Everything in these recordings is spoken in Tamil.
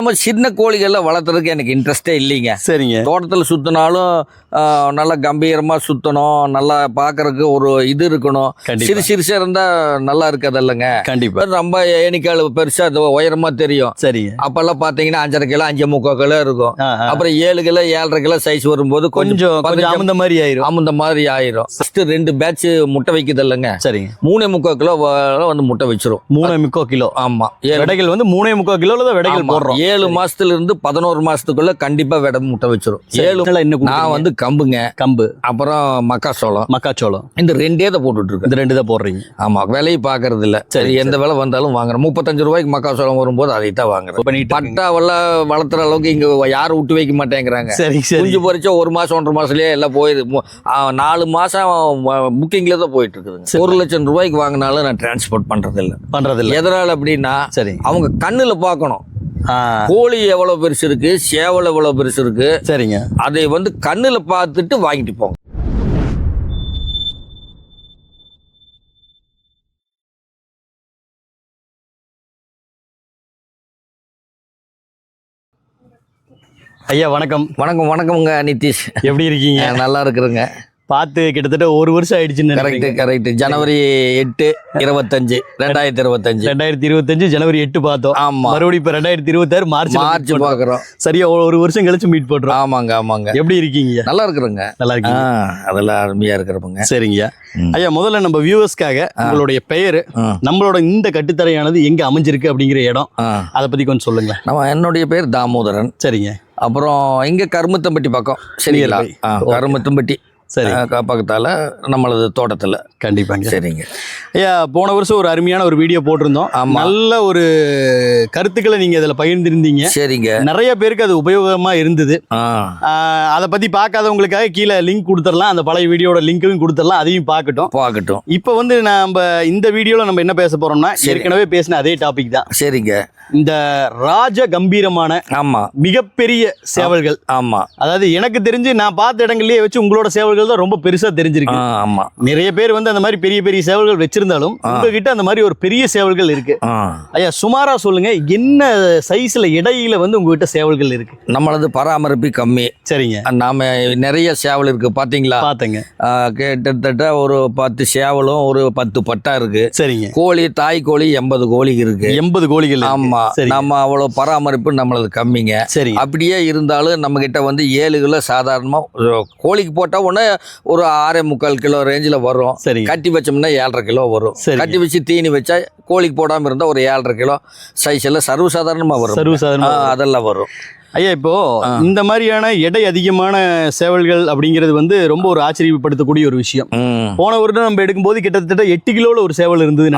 நம்ம சின்ன கோழிகள்லாம் வளர்த்துறதுக்கு எனக்கு இன்ட்ரெஸ்டே இல்லைங்க. சரிங்க. தோட்டத்தில் சுற்றினாலும் நல்லா கம்பீரமாக சுற்றணும், நல்லா பார்க்கறதுக்கு ஒரு இது இருக்கணும். சிறுசாக இருந்தால் நல்லா இருக்காதல்லங்க. கண்டிப்பாக. ரொம்ப ஏணிக்கால் பெருசாக உயரமாக தெரியும். சரிங்க. அப்போல்லாம் பார்த்தீங்கன்னா 5.5 கிலோ 5.75 கிலோ இருக்கும். அப்புறம் 7 கிலோ 7.5 கிலோ சைஸ் வரும்போது கொஞ்சம் அமுந்த மாதிரி ஆயிரும். அமுந்த மாதிரி ஆயிரும். ஃபர்ஸ்ட் 2 பேட்ச் முட்டை வைக்குது இல்லைங்க. சரிங்க. 3.75 கிலோ வந்து முட்டை வச்சிரும். 3.75 கிலோ. ஆமா. விடைகள் வந்து 3.75 கிலோல தான் விடைகள் போடுறோம். 7 மாசத்துல இருந்து 11 மாசத்துக்குள்ள கண்டிப்பா விடை முட்டை வச்சிரும். 7 நான் வந்து கம்பு அப்புறம் மக்காச்சோளம் இந்த 2 தான் போட்டுட்டு இருக்கேன். இந்த 2 தான் போடுறீங்க. ஆமா, விலையை பாக்குறது இல்ல. சரி, எந்த விலை வந்தாலும் வாங்குறேன். 35 ரூபாய்க்கு மக்காச்சோளம் வரும்போது அதை தான் வாங்குறேன். பட்டாவெல்லாம் வளர்த்துற அளவுக்கு இங்க யாரும் விட்டு வைக்க மாட்டேங்கிறாங்க. குஞ்சு பொறிச்சா 1 மாசம் 1.5 மாசத்துலயே எல்லாம் போயிடுது. 4 மாசம் புக்கிங்ல தான் போயிட்டு இருக்குது. 1 லட்சம் ரூபாய்க்கு வாங்கினாலும் நான் டிரான்ஸ்போர்ட் பண்றது இல்ல. எதனால அப்படின்னா அவங்க கண்ணுல பாக்கணும். கோழி எவ்வளவு பெருசு இருக்கு, சேவல் எவ்வளவு பெருசு இருக்கு. சரிங்க. அதை வந்து கண்ணுல பார்த்துட்டு வாங்கிட்டு போங்க. ஐயா வணக்கம். வணக்கம்ங்க நிதிஷ். எப்படி இருக்கீங்க? நல்லா இருக்கிறேங்க. பார்த்து கிட்டத்தட்ட 1 வருஷம் ஆயிடுச்சுன்னு. கரெக்ட். ஜனவரி 8 2025 2025 ஜனவரி 8 பார்த்தோம். ஆமா. மறுபடியும் இப்ப 2026 மார்ச் பாக்குறோம். சரியா 1 வருஷம் கழிச்சு மீட் பண்றோம். ஆமாங்க. எப்படி இருக்கீங்க? நல்லா இருக்கிறோங்க. நல்லா இருக்கீங்க. அதெல்லாம் அருமையா இருக்கிறப்பங்க. சரிங்க ஐயா, முதல்ல நம்ம வியூவர்ஸ்க்காக உங்களுடைய பெயர், நம்மளோட இந்த கட்டுத்தரையானது எங்க அமைஞ்சிருக்கு அப்படிங்கிற இடம், அதை பத்தி கொஞ்சம் சொல்லுங்க. என்னுடைய பேர் தாமோதரன். சரிங்க. அப்புறம் இங்க கருமத்தம்பட்டி பக்கம். சரிங்களா? கருமத்தம்பட்டி. சரி, பக்கத்தால நம்மளது தோட்டத்துல. கண்டிப்பாங்க. சரிங்க ஐயா, போன வருஷம் ஒரு அருமையான ஒரு வீடியோ போட்டிருந்தோம். நல்ல ஒரு கருத்துக்களை நீங்க இதுல பகிர்ந்திருந்தீங்க. சரிங்க. நிறைய பேருக்கு அது உபயோகமா இருந்தது. அதை பத்தி பார்க்காதவங்களுக்காக கீழே லிங்க் கொடுத்துடலாம். அந்த பழைய வீடியோட லிங்க்கும் கொடுத்துடலாம், அதையும் பார்க்கட்டும். இப்போ வந்து நம்ம இந்த வீடியோல நம்ம என்ன பேச போறோம்னா, ஏற்கனவே பேசின அதே டாபிக் தான். சரிங்க. இந்த ராஜ கம்பீரமான மிகப்பெரிய சேவல்கள். அதாவது எனக்கு தெரிஞ்சு நான் பார்த்த இடங்கள்லயே வச்சு உங்களோட சேவல்கள் தான் ரொம்ப பெருசா தெரிஞ்சிருக்கு. நிறைய பேர் வந்து அந்த மாதிரி பெரிய பெரிய சேவல்கள் வச்சிருந்தாலும் உங்ககிட்ட அந்த மாதிரி ஒரு பெரிய சேவல்கள் இருக்கு. ஐயா, சுமாரா சொல்லுங்க, என்ன சைஸ்ல இடையில வந்து உங்ககிட்ட சேவல்கள் இருக்கு? நம்மளது பராமரிப்பு கம்மி. சரிங்க. நாம நிறைய சேவல் இருக்கு. பாத்தீங்களா? பாத்தங்க. கிட்டத்தட்ட ஒரு 10 சேவலும் ஒரு 10 பட்டா இருக்கு. சரிங்க. கோழி, தாய் கோழி 80 கோழி இருக்கு. 80 கோழிகள். ஆமா. நம்ம அவ்வளவு பராமரிப்பு நம்மளது கம்மிங்க. சரி. அப்படியே இருந்தாலும் நம்ம கிட்ட வந்து 7 கிலோ சாதாரணமா கோழிக்கு போட்டா உடனே ஒரு 6.75 கிலோ ரேஞ்சில் வரும். சரி. கட்டி வச்சோம்னா 7.5 கிலோ வரும். கட்டி வச்சு தீனி வச்சா கோழிக்கு போடாம இருந்தா ஒரு 7.5 கிலோ சைஸ் எல்லாம் சர்வசாதாரணமா வரும். அதெல்லாம் வரும். ஐயா, இப்போ இந்த மாதிரியான எடை அதிகமான சேவல்கள் அப்படிங்கிறது வந்து ரொம்ப ஒரு ஆச்சரியப்படுத்தக்கூடிய ஒரு விஷயம். போன வருடம் நம்ம எடுக்கும்போது கிட்டத்தட்ட 8 கிலோல ஒரு சேவல் இருந்தது.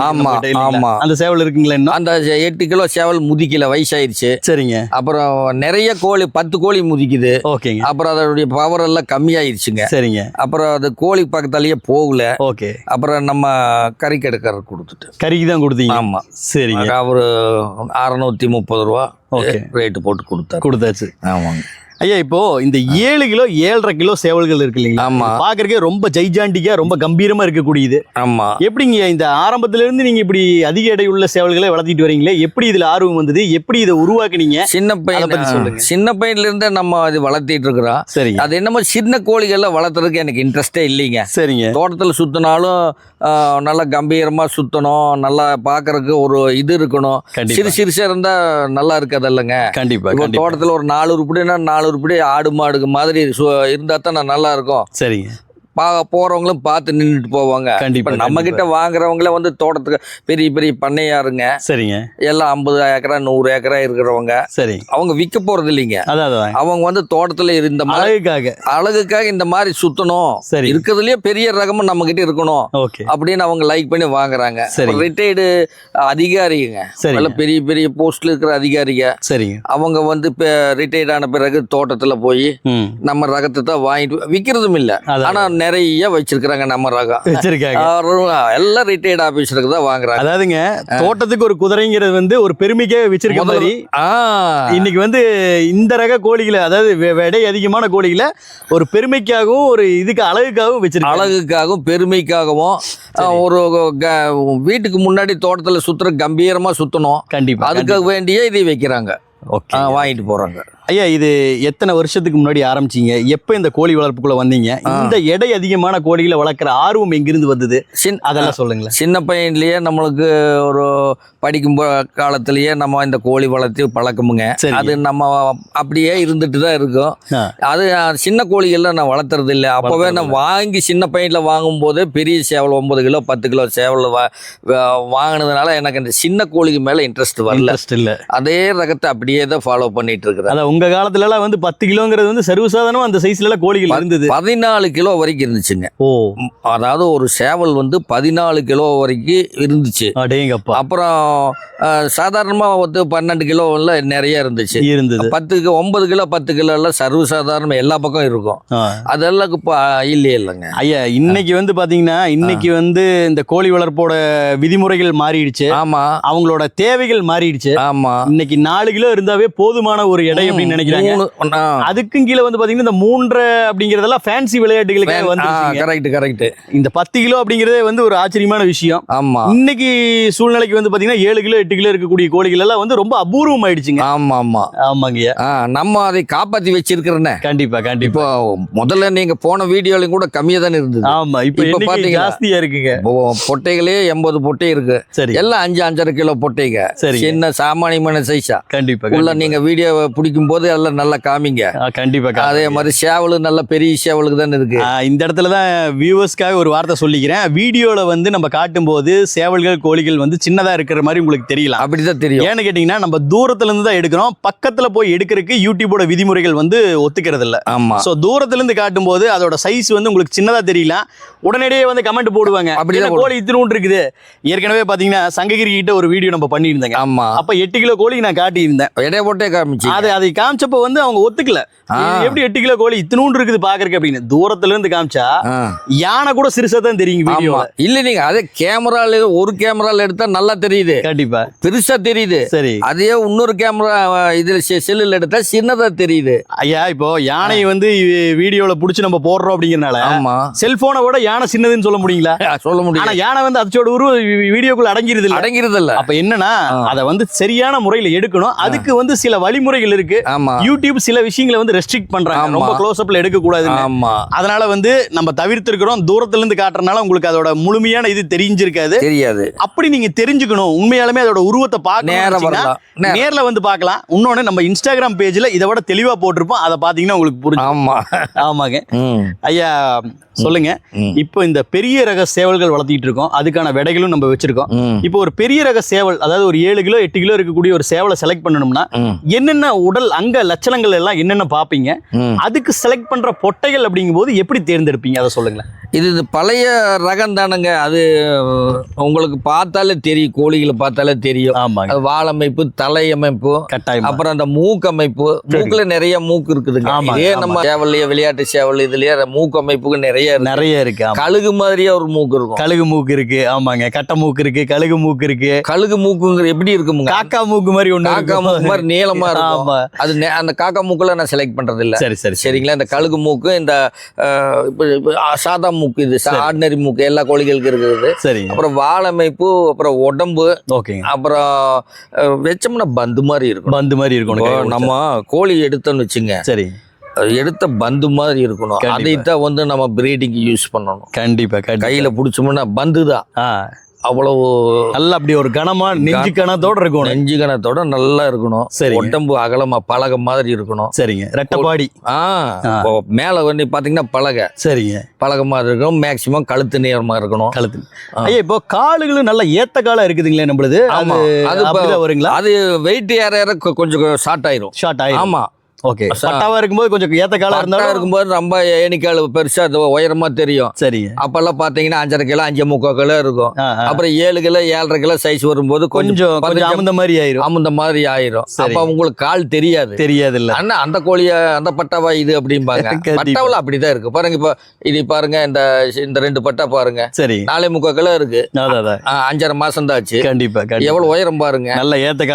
அந்த சேவல் இருக்குங்களா? அந்த 8 கிலோ சேவல் முதிக்கல, வயசாயிருச்சு. சரிங்க. அப்புறம் நிறைய கோழி 10 கோழி முதிக்குது. ஓகேங்க. அப்புறம் அதோடைய பவர் எல்லாம் கம்மியாயிருச்சுங்க. சரிங்க. அப்புறம் அது கோழி பக்கத்தாலேயே போகல. ஓகே. அப்புறம் நம்ம கறிக்கு எடுக்கிற கொடுத்துட்டு. கறிக்கு தான் கொடுத்தீங்க? ஆமா. சரிங்க. ஒரு 630 ரூபா ரேட்டு போட்டு கொடுத்தாச்சு. ஆமாங்க. ஐயா, இப்போ இந்த 7 கிலோ 7.5 கிலோ சேவல்கள் இருக்கு இல்லைங்களா? ஆமா. பாக்குறதுக்கே ரொம்ப ஜெய்ஜாண்டிக்கா ரொம்ப கம்பீரமா இருக்கக்கூடியது. ஆமா. எப்படிங்க இந்த ஆரம்பத்துல இருந்து நீங்க இப்படி அதிக எடை உள்ள சேவல்களை வளர்த்திட்டு வரீங்களே, எப்படி இதுல ஆர்வம் வந்தது, எப்படி இதை உருவாக்குனீங்க? சின்ன பையன்ல இருந்தே நம்ம அது வளர்த்திட்டு இருக்கிறோம். சரி. அது என்னமோ சின்ன கோழிகள்லாம் வளர்த்துறதுக்கு எனக்கு இன்ட்ரெஸ்டே இல்லைங்க. சரிங்க. தோட்டத்தில் சுத்தினாலும் நல்லா கம்பீரமா சுத்தணும், நல்லா பாக்குறதுக்கு ஒரு இது இருக்கணும். சிறுசா இருந்தா நல்லா இருக்காதல்லங்க. கண்டிப்பா. தோட்டத்தில் ஒரு 4 உருப்படினா 4 உருப்படி ஆடு மாடுக்கு மாதிரி இருந்தா தான் நல்லா இருக்கும். சரிங்க. போறவங்களும் பார்த்து நின்றுட்டு போவாங்க. கண்டிப்பா. நம்ம கிட்ட வாங்குறவங்கள வந்து தோட்டத்துக்கு பெரிய பெரிய பண்ணையாருங்க. சரிங்க. எல்லாம் 50 ஏக்கரா 100 ஏக்கரா இருக்கிறவங்க. சரி. அவங்க விற்க போறது இல்லைங்க. அவங்க வந்து தோட்டத்துல இருந்த அழகுக்காக இந்த மாதிரி சுத்தணும். சரி. இருக்கிறதுலயே பெரிய ரகமும் நம்ம கிட்ட இருக்கணும் அப்படின்னு அவங்க லைக் பண்ணி வாங்குறாங்க. ரிட்டையர்டு அதிகாரிங்க, பெரிய பெரிய போஸ்ட்ல இருக்கிற அதிகாரிங்க. சரிங்க. அவங்க வந்து ரிட்டையர்ட் ஆன பிறகு தோட்டத்துல போய் நம்ம ரகத்தை தான் வாங்கிட்டு விற்கிறதும் இல்லை. ஆனா நிறைய வச்சிருக்காங்க. நம்ம ரகம் வச்சிருக்காங்க. எல்லாம் ரிட்டையர்ட் ஆபீசருக்கு தான் வாங்குறாங்க. அதாவதுங்க, தோட்டத்துக்கு ஒரு குதிரைங்கிறது வந்து ஒரு பெருமைக்காக வச்சிருக்க மாதிரி இன்னைக்கு வந்து இந்த ரக கோழிகளை, அதாவது எடை அதிகமான கோழிகளை ஒரு பெருமைக்காகவும் ஒரு இதுக்கு அழகுக்காகவும் வச்சிருக்காங்க. அழகுக்காகவும் பெருமைக்காகவும் ஒரு வீட்டுக்கு முன்னாடி தோட்டத்துல சுத்துற கம்பீரமா சுத்தணும். கண்டிப்பா. அதுக்காக வேண்டியே இதை வைக்கிறாங்க. ஓகே, வாங்கிட்டு போறாங்க. ஐயா இது எத்தனை வருஷத்துக்கு முன்னாடி ஆரம்பிச்சீங்க? எப்போ இந்த கோழி வளர்ப்புக்குள்ள வந்தீங்க? இந்த எடை அதிகமான கோழிகளை வளர்க்குற ஆர்வம் எங்கிருந்து வந்தது? அதெல்லாம் சொல்லுங்களேன். சின்ன பையன்லயே நம்மளுக்கு ஒரு படிக்கும் காலத்திலேயே நம்ம இந்த கோழி வளர்த்து பழக்கமுங்க. அது நம்ம அப்படியே இருந்துட்டு தான் இருக்கும். அது சின்ன கோழிகள்லாம் நான் வளர்த்துறது இல்லை. அப்போவே நான் வாங்கி சின்ன பையனில் வாங்கும்போது பெரிய சேவல் 9 கிலோ 10 கிலோ சேவல் வாங்கினதுனால எனக்கு அந்த சின்ன கோழிக்கு மேலே இன்ட்ரெஸ்ட் வரல. இல்லை, அதே ரகத்தை அப்படியே தான் ஃபாலோ பண்ணிட்டு இருக்கிறேன். அதான் உங்க காலத்துல எல்லாம் வந்து 10 கிலோங்கிறது வந்து சர்வசாதாரணமா அந்த சைஸ்ல எல்லாம் கோழிகள் இருந்தது. 14 கிலோ வரைக்கும் இருந்துச்சுங்க. அதாவது ஒரு சேவல் வந்து 14 கிலோ வரைக்கும் இருந்துச்சு. அடேங்கப்பா. அப்புறம் சாதாரணமா வந்து 12 கிலோ நிறைய இருந்துச்சு. 9 கிலோ 10 கிலோ எல்லாம் சர்வசாதாரணமா எல்லா பக்கம் இருக்கும். அதெல்லாம் இப்ப இல்லைங்க ஐயா. இன்னைக்கு வந்து பாத்தீங்கன்னா இன்னைக்கு வந்து இந்த கோழி வளர்ப்போட விதிமுறைகள் மாறிடுச்சு. ஆமா, அவங்களோட தேவைகள் மாறிடுச்சு. ஆமா, இன்னைக்கு 4 கிலோ இருந்தாவே போதுமான ஒரு எடை அப்படின்னு நினைக்கிறாங்க. அதுக்கும் கீழே வந்து பாத்தீங்கன்னா இந்த 3 அப்படிங்கறதெல்லாம் ஃபேன்சி விளையாட்டுகளுக்கு வந்து கரெக்ட். இந்த 10 கிலோ அப்படிங்கறதே வந்து ஒரு ஆச்சரியமான விஷயம். ஆமா, இன்னைக்கு சூழ்நிலைக்கு வந்து பாத்தீங்கன்னா 7 கிலோ 8 கிலோ இருக்கக்கூடிய கோழிகள் எல்லாம் வந்து ரொம்ப அபூர்வம் ஆயிடுச்சுங்க. ஆமாங்க. நம்ம அதை காப்பாத்தி வச்சிருக்கிறேன். கண்டிப்பா. இப்போ முதல்ல நீங்க போன வீடியோலையும் கூட கம்மியா தானே இருந்தது. ஆமா, இப்ப பாத்தீங்க ஜாஸ்தியா இருக்குங்க. பொட்டைகளே 80 பொட்டை இருக்கு. சரி, எல்லாம் 5-5.5 கிலோ பொட்டைங்க. சின்ன சாமானியமான சைஸா. கண்டிப்பா உள்ள நீங்க வீடியோ பிடிக்கும் போது எல்லாம் நல்லா காமிங்க. கண்டிப்பா. அதே மாதிரி சேவலு நல்ல பெரிய சேவலுக்கு தானே இருக்கு. இந்த இடத்துல தான் வியூவர்ஸ்க்காக ஒரு வார்த்தை சொல்லிக்கிறேன். வீடியோல வந்து நம்ம காட்டும் போது சேவல்கள் கோழிகள் வந்து சின்னதா இருக்கிற மாதிரி உங்களுக்கு தெரியலாம். அப்படிதான் தெரியும். ஏன்னு கேட்டீங்கன்னா நம்ம தூரத்துல இருந்து தான் எடுக்கிறோம். பக்கத்துல போய் எடுக்கிறதுக்கு யூடியூபோட விதிமுறைகள் வந்து ஒத்துக்கிறது இல்ல. ஆமா, சோ தூரத்துல இருந்து காட்டும் போது அதோட சைஸ் வந்து உங்களுக்கு சின்னதா தெரியலாம். உடனடியே வந்து கமெண்ட் போடுவாங்க, அப்படிதான் கோழி இத்தினூண்டு இருக்குது. ஏற்கனவே பாத்தீங்கன்னா சங்ககிரி கிட்ட ஒரு வீடியோ நம்ம பண்ணியிருந்தேங்க. ஆமா, அப்ப 8 கிலோ கோழி நான் காட்டியிருந்தேன். எடை போட்டே காமிச்சு அதை காமிச்சப்ப வந்து அவங்க ஒத்துக்கல. எப்படி 8 கிலோ கோழி இத்தினூண்டு இருக்குது பாக்குறதுக்கு அப்படின்னு. தூரத்துல இருந்து காமிச்சா யானை கூட சிறுசா தான் தெரியுங்க வீடியோ. இல்ல நீங்க அதே கேமரால ஒரு கேமரால எடுத்தா நல்லா தெரியுது. கண்டிப்பா பெருசா தெரியுது. சரி, அதே இன்னொரு கேமரா இதுல செல்லுல எடுத்தா சின்னதா தெரியுது. ஐயா இப்போ யானை வந்து வீடியோல புடிச்சு நம்ம போடுறோம் அப்படிங்கறனால செல்போனை விட யானை சின்னதுன்னு சொல்ல முடியுங்களா? சொல்ல முடியும். ஆனா யானை வந்து அதோட உருவ வீடியோக்குள்ள அடங்கிருது இல்ல. அப்ப என்னன்னா அதை வந்து சரியான முறையில எடுக்கணும். அதுக்கு வந்து சில வழிமுறைகள் இருக்கு. யூடியூப் சில விஷயங்களை வந்து ரெஸ்ட்ரிக்ட் பண்றாங்க. ரொம்ப க்ளோஸ் அப்ல எடுக்க கூடாது. அதனால வந்து நம்ம தவிர்த்திருக்கிறோம். தூரத்துல இருந்து காட்டுறதுனால உங்களுக்கு அதோட முழுமையான இது தெரியாது. அப்படி நீங்க தெரிஞ்சுக்கணும், உண்மையாலுமே அதோட உருவத்தை பார்க்கணும், நேர்ல வந்து பார்க்கலாம். இன்னொன்னு நம்ம இன்ஸ்டாகிராம் பேஜ்ல இதை விட தெளிவா போட்டிருப்போம். அதை பாத்தீங்கன்னா உங்களுக்கு புரியும். ஆமாங்க ஐயா. சொல்லுங்க, இப்போ இந்த பெரிய ரக சேவல்கள் வளர்த்திட்டு இருக்கோம். அதுக்கான விடைகளும் நம்ம வச்சிருக்கோம். இப்போ ஒரு பெரிய ரக சேவல், அதாவது ஒரு 7 கிலோ 8 கிலோ இருக்கக்கூடிய ஒரு சேவலை செலக்ட் பண்ணணும்னா என்னென்ன உடல் அங்க லட்சணங்கள் எல்லாம் என்னென்ன பாப்பீங்க? அதுக்கு செலக்ட் பண்ற பொட்டைகள் அப்படிங்கும் போது எப்படி தேர்ந்தெடுப்பீங்க? அதை சொல்லுங்களேன். இது பழைய ரகம் தானுங்க. அது உங்களுக்கு பார்த்தாலே தெரியும், கோழிகளை பார்த்தாலே தெரியும். ஆமாங்க. வாலமைப்பு, தலையமைப்பு, கட்டாயம். அப்புறம் அந்த மூக்கமைப்பு. மூக்குல நிறைய மூக்கு இருக்குதுங்க. இதே நம்ம சேவல்லையே விளையாட்டு சேவல் இதுலயே மூக்கு அமைப்புக்கு நிறைய இருக்கு. கழுகு மாதிரியே ஒரு மூக்கு இருக்கும். கழுகு மூக்கு இருக்கு. ஆமாங்க, கட்டை மூக்கு இருக்கு, கழுகு மூக்கு இருக்கு. கழுகு மூக்குங்கிற எப்படி இருக்குங்க? காக்கா மூக்கு மாதிரி ஒண்ணு. காக்கா மூக்கு மாதிரி நீளமா இருக்கும். அது அந்த காக்கா மூக்குல நான் செலக்ட் பண்றது இல்ல. சரிங்களா? இந்த கழுகு மூக்கு, இந்த சாதா மூக்கு, இது ஆர்டினரி மூக்கு எல்லா கோழிகளுக்கு இருக்குது. சரி. அப்புறம் வாலமைப்பு, அப்புறம் உடம்பு. ஓகே. அப்புறம் வெச்சோம்னா பந்து மாதிரி இருக்கும். பந்து மாதிரி இருக்கும். நம்ம கோழி எடுத்தோம்னு வச்சுங்க. சரி, எடுத்த பந்து மாதிரி இருக்கணும். அதைத்தான் வந்து நம்ம பிரீடிங் யூஸ் பண்ணணும். கண்டிப்பா. கையில புடிச்சோம்னா பந்து தான். அவ்வளவு நல்லா அப்படி ஒரு கனமா நெஞ்சு கணத்தோட இருக்கணும். நெஞ்சு கணத்தோட நல்லா இருக்கணும். சரி. உடம்பு அகலமா பலகை மாதிரி இருக்கணும். சரிங்க. ரெட்டப்பாடி. மேல வந்து பாத்தீங்கன்னா பலகை. சரிங்க. பலகை மாதிரி இருக்கணும். மேக்சிமம் கழுத்து நேரமா இருக்கணும். கழுத்து. ஐயா, இப்போ காலுகளும் நல்ல ஏத்த காலம் இருக்குதுங்களே நம்மளுது. அது வருங்களா? அது வெயிட் ஏற கொஞ்சம் ஷார்ட் ஆயிரும். ஆமா. ஓகே. பட்டாவா இருக்கும்போது கொஞ்சம் ஏத்த காலம் இருந்தாலும் இருக்கும்போது ரொம்ப ஏணிக்கால் பெருசா உயரமா தெரியும். சரி. அப்பெல்லாம் பாத்தீங்கன்னா 5.5 கிலோ 5.75 கிலோ இருக்கும். அப்புறம் 7 கிலோ 7.5 கிலோ சைஸ் வரும்போது கொஞ்சம் அமுந்த மாதிரி ஆயிரும். அப்ப உங்களுக்கு கால் தெரியாது இல்ல. ஆனா அந்த கோழிய அந்த பட்டாவா இது அப்படிம்பாங்க. பட்டாவில அப்படிதான் இருக்கு பாருங்க. இப்ப இது பாருங்க, இந்த 2 பட்டா பாருங்க. சரி. 4.75 கிலோ இருக்கு. 5.5 மாசம் தான் ஆச்சு. கண்டிப்பா. எவ்வளவு உயரம் பாருங்க. நல்ல ஏத்த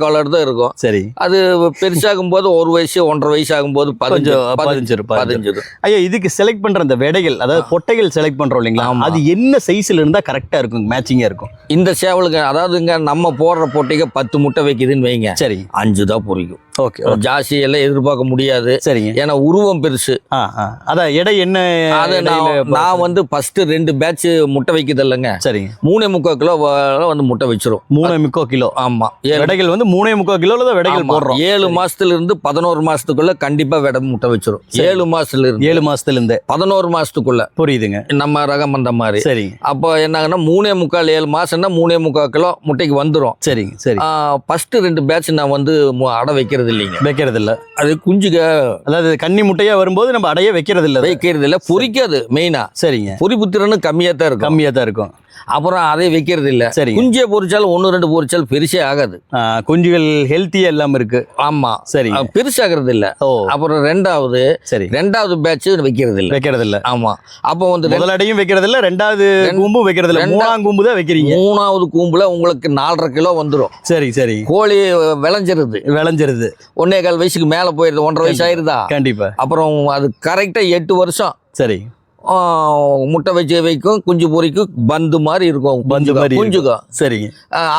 காலோட தான் இருக்கும். சரி. அது பெருசாகும் போது 1 வயசு 1.5 வயசு ஆகும்போது 15. ஐயா, இதுக்கு செலக்ட் பண்ற அந்த விடைகள், அதாவது பொட்டைகள் செலக்ட் பண்றோம் இல்லைங்களா? அது என்ன சைஸ்ல இருந்தா கரெக்டா இருக்கும், மேட்சிங்கா இருக்கும்? இந்த சேவலுக்கு அதாவதுங்க நம்ம போடுற போட்டிக்கு 10 முட்டை வைக்குதுன்னு வைங்க, சரி, 5 தான் பொரிக்கும். ஓகே, ஜாஸ்தி எல்லாம் எதிர்பார்க்க முடியாது. சரிங்க. ஏன்னா உருவம் பெருசு. அதான் எடை என்ன? அது நான் வந்து ஃபர்ஸ்ட் 2 பேட்ச் முட்டை வைக்குது இல்லைங்க, சரிங்க, 3.25 கிலோ வந்து முட்டை வச்சிரும். 3.25 கிலோ. ஆமா, விடைகள் வந்து 3.25 கிலோல தான் விடைகள் போடுறோம். 7 மாசத்துல இருந்து 11 மாசத்துக்குள்ள கண்டிப்பா விடை முட்டை வச்சிரும். 7 மாசத்துல இருந்து 11 மாசத்துக்குள்ள. புரியுதுங்க, நம்ம ரகம் அந்த மாதிரி. சரிங்க. அப்போ என்னாங்கன்னா 3.25 7 மாசம்னா 3.25 கிலோ முட்டைக்கு வந்துடும். சரிங்க, சரி. ஃபர்ஸ்ட் 2 பேட்ச் நான் வந்து அடை வைக்கிறது இல்லைங்க, வைக்கிறது இல்ல. அது குஞ்சுக, அதாவது கன்னி முட்டையா வரும்போது நம்ம அடைய வைக்கிறது இல்ல, பொரிக்காது மெயினா. சரிங்க, பொரிப்புத்திறன்னு கம்மியா தான் இருக்கும். அப்புறம் அதை வைக்கிறது இல்ல. சரி, குஞ்சே பொரிச்சாலும் 1-2 பொரிச்சாலும் பெருசே ஆகாது. குஞ்சுகள் ஹெல்த்தியா எல்லாம் இருக்கு. ஆமா, சரி, பெருசாகிறது இல்ல. அப்புறம் ரெண்டாவது பேட்ச் வைக்கிறது இல்ல. ஆமா, அப்போ வந்து முதலடையும் வைக்கிறது இல்ல, ரெண்டாவது கூம்பும் வைக்கிறது இல்ல, 3ஆம் கூம்பு தான் வைக்கிறீங்க. 3ஆவது கூம்புல உங்களுக்கு 4.5 கிலோ வந்துடும். சரி, சரி. கோழி விளைஞ்சிருது 1.25 வயசுக்கு மேல போயிருது, 1.5 வயசு ஆயிருதா. கண்டிப்பா. அப்புறம் அது கரெக்டா 8 வருஷம். சரி, முட்டை வச்சு வைக்கும், குஞ்சு பொரிக்கும், பந்து மாதிரி இருக்கும். குஞ்சுக்கும் சரிங்க,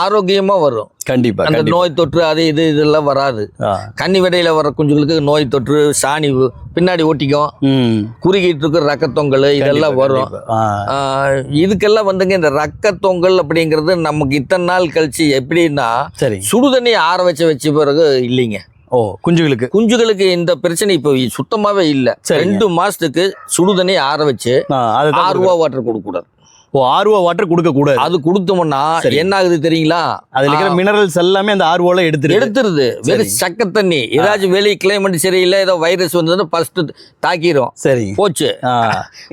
ஆரோக்கியமா வரும். கண்டிப்பா. அந்த நோய் தொற்று அது இதெல்லாம் வராது. கன்னி விடையில வர குஞ்சுகளுக்கு நோய் தொற்று, சாணி பின்னாடி ஒட்டிக்கும், குறுகிட்டு இருக்கு ரக்கத்தொங்கல், இதெல்லாம் வரும். இதுக்கெல்லாம் வந்துங்க இந்த ரக்கத்தொங்கல் அப்படிங்கிறது நமக்கு இத்தனை நாள் கழிச்சு எப்படின்னா, சுடுதண்ணி ஆற வச்ச பிறகு இல்லைங்க. குஞ்சுகளுக்கு இந்த பிரச்சனை இப்ப சுத்தமாவே இல்ல. 2 மாசத்துக்கு சுடுதண்ணி ஆற வச்சு RO வாட்டர் கொடுக்க கூடாது. RO வாட்டர் கொடுக்க கூடாது. அது கொடுத்தோம்னா என்ன ஆகுது தெரியுங்களா? அதுல இருக்கிற மினரல்ஸ் எல்லாமே அந்த ROல எடுத்துருது. வெறும் சக்க தண்ணி, ஏதாச்சும் வெளியே கிளைமேட் சரியில்லை, ஏதோ வைரஸ் வந்து ஃபர்ஸ்ட் தாக்கிரும். சரி, போச்சு.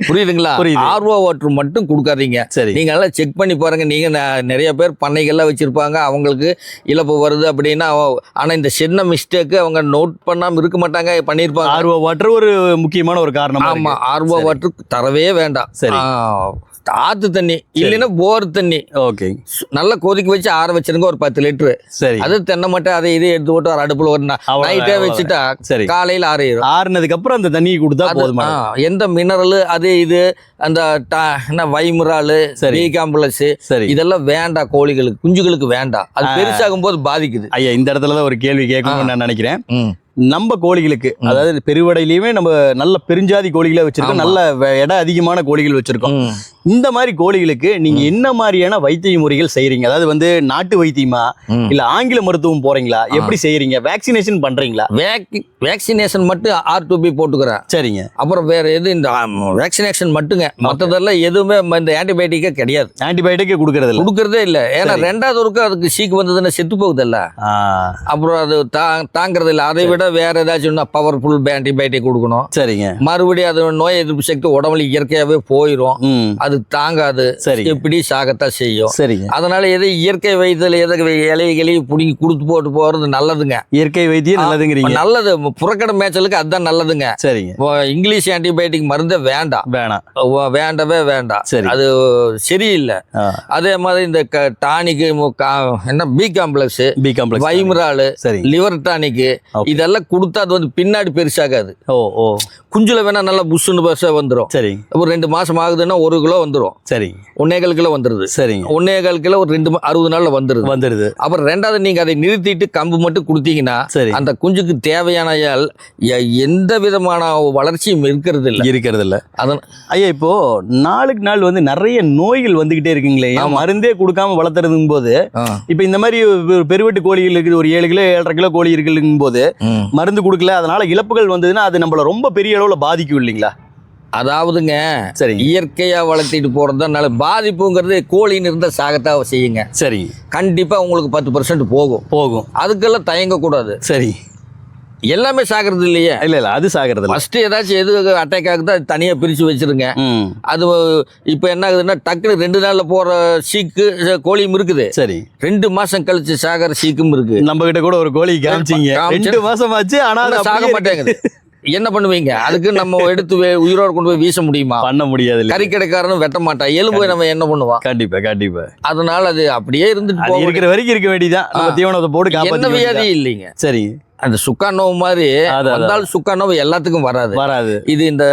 புரியுதுங்களா? RO வாட்டர் மட்டும் கொடுக்காதீங்க. சரி, நீங்க எல்லாம் செக் பண்ணி பாருங்க. நீங்க நிறைய பேர் பண்ணைகள்லாம் வச்சிருப்பாங்க, அவங்களுக்கு இழப்பு வருது அப்படின்னா. ஆனா இந்த சின்ன மிஸ்டேக் அவங்க நோட் பண்ணாம இருக்க மாட்டாங்க, பண்ணிருப்பாங்க. RO வாட்டர் ஒரு முக்கியமான ஒரு காரணம். ஆமா, RO வாட்டர் தரவே வேண்டாம். சரி, ஆத்து தண்ணி இல்லைன்னா போர் தண்ணி நல்லா கொதிக்க வச்சு ஆற வச்சிருங்க, ஒரு 10 லிட்டரு. சரி, அது தென்னை மட்டை அதை இதை எடுத்து போட்டு ஒரு அடுப்புல ஒரு நைட்டே வச்சுட்டா காலையில ஆறிடும். ஆறுனதுக்கு அப்புறம் அந்த தண்ணியை கொடுத்தா போதுமா? எந்த மினரல் அது இது அந்த என்ன வைமிரால், பி காம்ப்ளெக்ஸ் இதெல்லாம் வேண்டாம் கோழிகளுக்கு, குஞ்சுகளுக்கு வேண்டாம். அது பெருசாகும் போது பாதிக்குது. ஐயா, இந்த இடத்துலதான் ஒரு கேள்வி கேட்கணும்னு நான் நினைக்கிறேன். நம்ம கோழிகளுக்கு, அதாவது பெருவடையிலயுமே நம்ம நல்ல பெருஞ்சாதி கோழிகளை வச்சிருக்கோம், நல்ல எடை அதிகமான கோழிகள் வச்சிருக்கோம். இந்த மாதிரி கோழிகளுக்கு நீங்க என்ன மாதிரியான வைத்திய முறைகள் செய்யறீங்க? அதாவது வந்து நாட்டு வைத்தியமா இல்ல ஆங்கில மருத்துவம் போறீங்களா? எப்படி செய்யறீங்க? வேக்சினேஷன் பண்றீங்களா? வேக்சினேஷன் மட்டும் R2P போட்டுக்கிறேன். சரிங்க. அப்புறம் வேற எது இந்த வேக்சினேஷன் மட்டுங்க, மற்றதெல்லாம் எதுவுமே இந்த ஆன்டிபயோட்டிக்கே கிடையாது. ஆன்டிபயோட்டிக்கே கொடுக்கறதே இல்லை. ஏன்னா 2வது ஒருக்கும் அதுக்கு சீக்கு வந்ததுன்னா செத்து போகுது இல்ல, அப்புறம் அது தாங்கிறது இல்லை. அதை விட வேற ஏதாச்சும் பவர்ஃபுல் ஆன்டிபயோட்டிக் கொடுக்கணும். சரிங்க. மறுபடியும் அது நோய் எதிர்ப்பு சக்தி உடம்புல இயற்கையாவே போயிடும், அது தாங்காது. சரி, எப்படி சாகத்தான் செய்யும். சரிங்க. அதனால எது இயற்கை வைத்தியத்தில் எதை இலைகளையும் பிடிங்கி கொடுத்து போட்டு போறது நல்லதுங்க. இயற்கை வைத்தியம் நல்லதுங்கிறீங்க? நல்லது, புறக்கடை மேய்ச்சலுக்கு அதுதான் நல்லதுங்க. சரிங்க. இங்கிலீஷ் ஆன்டிபயோட்டிக் மருந்தே வேண்டவே வேண்டாம். சரி, அது சரியில்லை. அதே மாதிரி இந்த டானிக்கு என்ன பி காம்ப்ளெக்ஸ், வைமிரால், லிவர் டானிக் இதெல்லாம் கொடுத்தா அது வந்து பின்னாடி பெருசாகாது. குஞ்சுல வேணா நல்லா புஷ்ஷுன்னு பெருசா வந்துடும். சரி, ஒரு 2 மாசம் ஆகுதுன்னா 1 கிலோ வந்துடும். சரி, 1.25 கிலோ வந்துருது. சரிங்க. 1.25 கிலோ ஒரு 60 நாள்ல வந்துருது. அப்புறம் 2வது நீங்க அதை நிறுத்திட்டு கம்பு மட்டும் கொடுத்தீங்கன்னா அந்த குஞ்சுக்கு தேவையான எந்த விதமான வளர்ச்சியும் இருக்கிறது இல்ல. அதான் ஐயா, இப்போ நாளுக்கு நாள் வந்து நிறைய நோய்கள் வந்துகிட்டே இருக்குங்களே, மருந்தே கொடுக்காம வளர்த்துறதுங்கும் போது, இப்ப இந்த மாதிரி பெருவெட்டு கோழிகள் இருக்குது, ஒரு 7 கிலோ 7.5 கிலோ கோழி இருக்குங்கும் போது மருந்து கொடுக்கல, அதனால இழப்புகள் வந்ததுன்னா அது நம்மள ரொம்ப பெரிய அளவுல பாதிக்கும் இல்லைங்களா? அதாவதுங்க, சரி, இயற்கையா வளர்த்திட்டு போறதுனால பாதிப்புங்கிறது கோழின்னு இருந்தா சாகத்தா செய்யுங்க. சரி, கண்டிப்பா உங்களுக்கு 10% போகும். அதுக்கெல்லாம் தயங்க கூடாது. சரி, எல்லாமே சாகிறது இல்லையே. இல்ல அது சாகிறது. ஃபர்ஸ்ட் ஏதாச்சும் எது அட்டாக் ஆகுதோ அது தனியா பிரிச்சு வச்சிருங்க. அது இப்ப என்ன ஆகுதுன்னா டக்குனு 2 நாள்ல போற சீக்கு கோழியும் இருக்குது. சரி, 2 மாசம் கழிச்சு சாகிற சீக்கும் இருக்கு. நம்ம கிட்ட கூட ஒரு கோழி காமிச்சிங்க, 2 மாசம் ஆச்சு, ஆனா சாக மாட்டேங்குது. என்ன பண்ணுவீங்க? அதுக்கு நம்ம எடுத்து உயிரோடு கொண்டு போய் வீச முடியுமா? பண்ண முடியாது. கறிக்கடைக்காரனும் வெட்ட மாட்டான், எலும்பு நம்ம என்ன பண்ணுவோம்? கண்டிப்பா. அதனால அது அப்படியே இருந்துட்டு இருக்கிற வரைக்கும் இருக்க வேண்டியதான். தீவனத்தை போட்டு என்ன வியாதி இல்லைங்க. சரி, அந்த சுக்கா நோவு மாதிரி வந்தாலும் சுக்கா நோவு எல்லாத்துக்கும் வராது. இது இந்த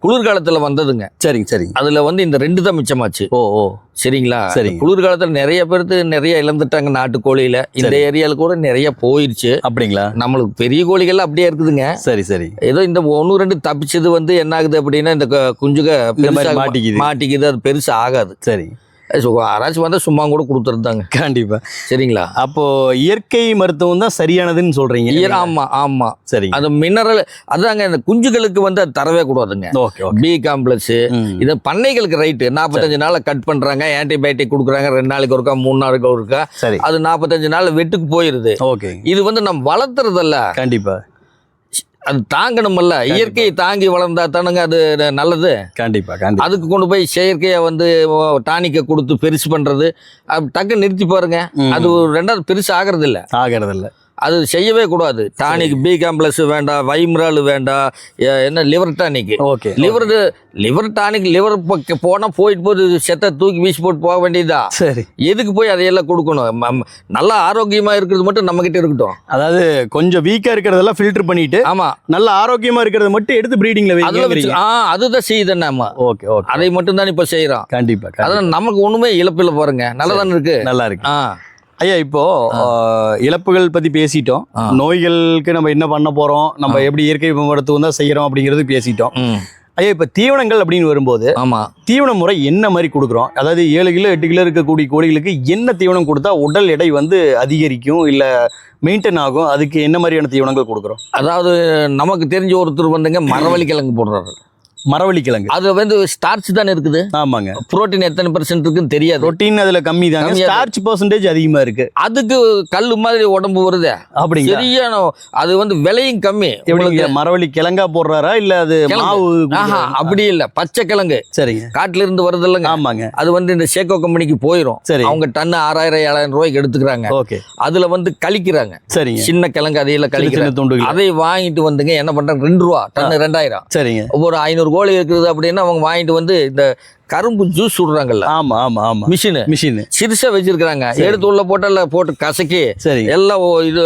குளிர்காலத்துல வந்ததுங்க. சரிங்க. அதுல வந்து இந்த 2 தான் மிச்சமாச்சு. சரிங்களா? சரி. குளிர்காலத்துல நிறைய பேருக்கு நிறைய இழந்துட்டாங்க நாட்டுக்கோழியில. இந்த ஏரியால கூட நிறைய போயிருச்சு. அப்படிங்களா? நம்மளுக்கு பெரிய கோழிகள் அப்படியே இருக்குதுங்க. சரி. ஏதோ இந்த 1-2 தப்பிச்சது வந்து என்ன ஆகுது அப்படின்னா இந்த குஞ்சுக மாட்டிக்குது. அது பெருசு ஆகாது. சரி. யாராச்சும் வந்தா சும்மா கூட கொடுத்துருந்தாங்க. கண்டிப்பா. சரிங்களா? அப்போ இயற்கை மருத்துவம் தான் சரியானதுன்னு சொல்றீங்க. ஆமா. சரி. அது மினரல் அதாங்க இந்த குஞ்சுகளுக்கு வந்து அது தரவே கூடாதுங்க. பி காம்ப்ளெக்ஸ் இது பண்ணைகளுக்கு ரைட்டு 45 நாள்ல கட் பண்றாங்க, ஆன்டிபயோட்டிக் கொடுக்குறாங்க, 2 நாளைக்கு ஒருக்கா 3 நாளைக்கு ஒருக்கா. அது 45 நாள் வெட்டுக்கு போயிருது. இது வந்து நம்ம வளர்த்துறதல்ல. கண்டிப்பா. அது தாங்கணுமல்ல. இயற்கையை தாங்கி வளர்ந்தா தானுங்க அது நல்லது. கண்டிப்பா. அதுக்கு கொண்டு போய் செயற்கையை வந்து டானிக்கை கொடுத்து பெருசு பண்றது டக்கு நிறுத்தி பாருங்க. அது 2வது பெருசு ஆகிறது இல்ல. அது செய்யவே கூடாது. டானிக் பி காம்ப்ளெக்ஸ் வேண்டாம், வைம்ரால் வேண்டாம், என்ன liver tonic. Liver tonic liver போனா போயிட்டு செத்த தூக்கி வீசி போட்டு போக வேண்டியதா. சரி. எதுக்கு போய் அதையெல்லாம் கொடுக்கணும்? நல்லா ஆரோக்கியமா இருக்கிறது மட்டும் நம்ம கிட்ட இருக்கட்டும். அதாவது கொஞ்சம் வீக்கா இருக்கிறதெல்லாம் ஃபில்டர் பண்ணிட்டு, ஆமா, நல்ல ஆரோக்கியமா இருக்கிறத மட்டும் எடுத்து பிரீடிங்ல வைங்க. அதுதான் செய்யுது நம்ம. ஓகே. அதை மட்டும் தான் இப்ப செய்யறோம். கண்டிப்பா. அதான் நமக்கு ஒண்ணுமே இழப்பில்ல பாருங்க. நல்லதானே இருக்கு. நல்லா இருக்கு. ஐயா, இப்போ இழப்புகள் பத்தி பேசிட்டோம். நோய்களுக்கு நம்ம என்ன பண்ண போறோம், நம்ம எப்படி இயற்கை மருத்துவம் தான் செய்யறோம் அப்படிங்கிறது பேசிட்டோம். ஐயா, இப்ப தீவனங்கள் அப்படின்னு வரும்போது தீவன முறை என்ன மாதிரி கொடுக்குறோம்? அதாவது 7 கிலோ 8 கிலோ இருக்கக்கூடிய கோழிகளுக்கு என்ன தீவனம் கொடுத்தா உடல் எடை வந்து அதிகரிக்கும், இல்ல மெயின்டைன் ஆகும்? அதுக்கு என்ன மாதிரியான தீவனங்கள் கொடுக்குறோம்? அதாவது நமக்கு தெரிஞ்ச ஒருத்தர் வந்துங்க மரவள்ளி கிழங்கு போடுறாரு. மரவள்ளி கிழங்கு அது வந்து ஸ்டார்ச் தானே இருக்குது. ஆமாங்க. புரோட்டீன் எத்தனை % இருக்குன்னு தெரியாது. புரோட்டீன் அதுல கம்மி தாங்க, ஸ்டார்ச் % அதிகமா இருக்கு. அதுக்கு கல்லு மாதிரி உடம்பு வருது. அப்படிங்க. சரியான அது வந்து விலையும் கம்மி. எப்படிங்க? மரவள்ளி கிழங்கா போடுறாரா இல்ல அது மாவு? அப்படி இல்ல, பச்சை கிழங்கு. சரிங்க. காட்டுல இருந்து வருது இல்லைங்க. ஆமாங்க. அது வந்து இந்த சேக்கோ கம்பெனிக்கு போயிடும். சரி. அவங்க டன் 6000-7000 ரூபாய்க்கு எடுத்துக்கிறாங்க. ஓகே. அதுல வந்து கழிக்கிறாங்க. சரிங்க. சின்ன கிழங்கு அதையெல்லாம் கழிக்கிறாங்க. அதை வாங்கிட்டு வந்துங்க என்ன பண்றாங்க, 2 ரூபா டன் 2000. சரிங்க. ஒவ்வொரு 500 கோழி இருக்குது அப்படின்னா அவங்க வாங்கிட்டு வந்து இந்த கரும்பு ஜூஸ் சுடுறாங்கல்ல. ஆமா. மிஷின் சிறுசா வச்சிருக்காங்க. எடுத்து உள்ள போட்டு கசக்கி எல்லாம் இது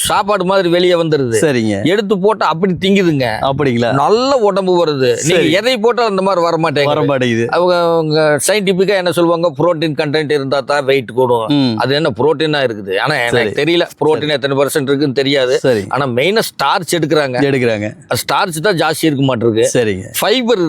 சாப்பாடு மாதிரி வெளியே வந்துருது. சரிங்க. எடுத்து போட்டு அப்படி திங்குதுங்க. அப்படிங்களா? நல்ல உடம்பு வருது. நீங்க எதை போட்டாலும் அந்த மாதிரி வர மாட்டேங்குது. அவங்க சயின்டிபிக்கா என்ன சொல்லுவாங்க, புரோட்டீன் கண்டென்ட் இருந்தா தான் வெயிட் கூடும். அது என்ன புரோட்டீனா இருக்குது. ஆனா எனக்கு தெரியல புரோட்டீன் எத்தனை % இருக்குன்னு தெரியாது. ஆனா மெயினா ஸ்டார்ச் எடுக்கிறாங்க. ஸ்டார்ச் தான் ஜாஸ்தி இருக்க மாட்டிருக்கு. சரிங்க. ஃபைபர்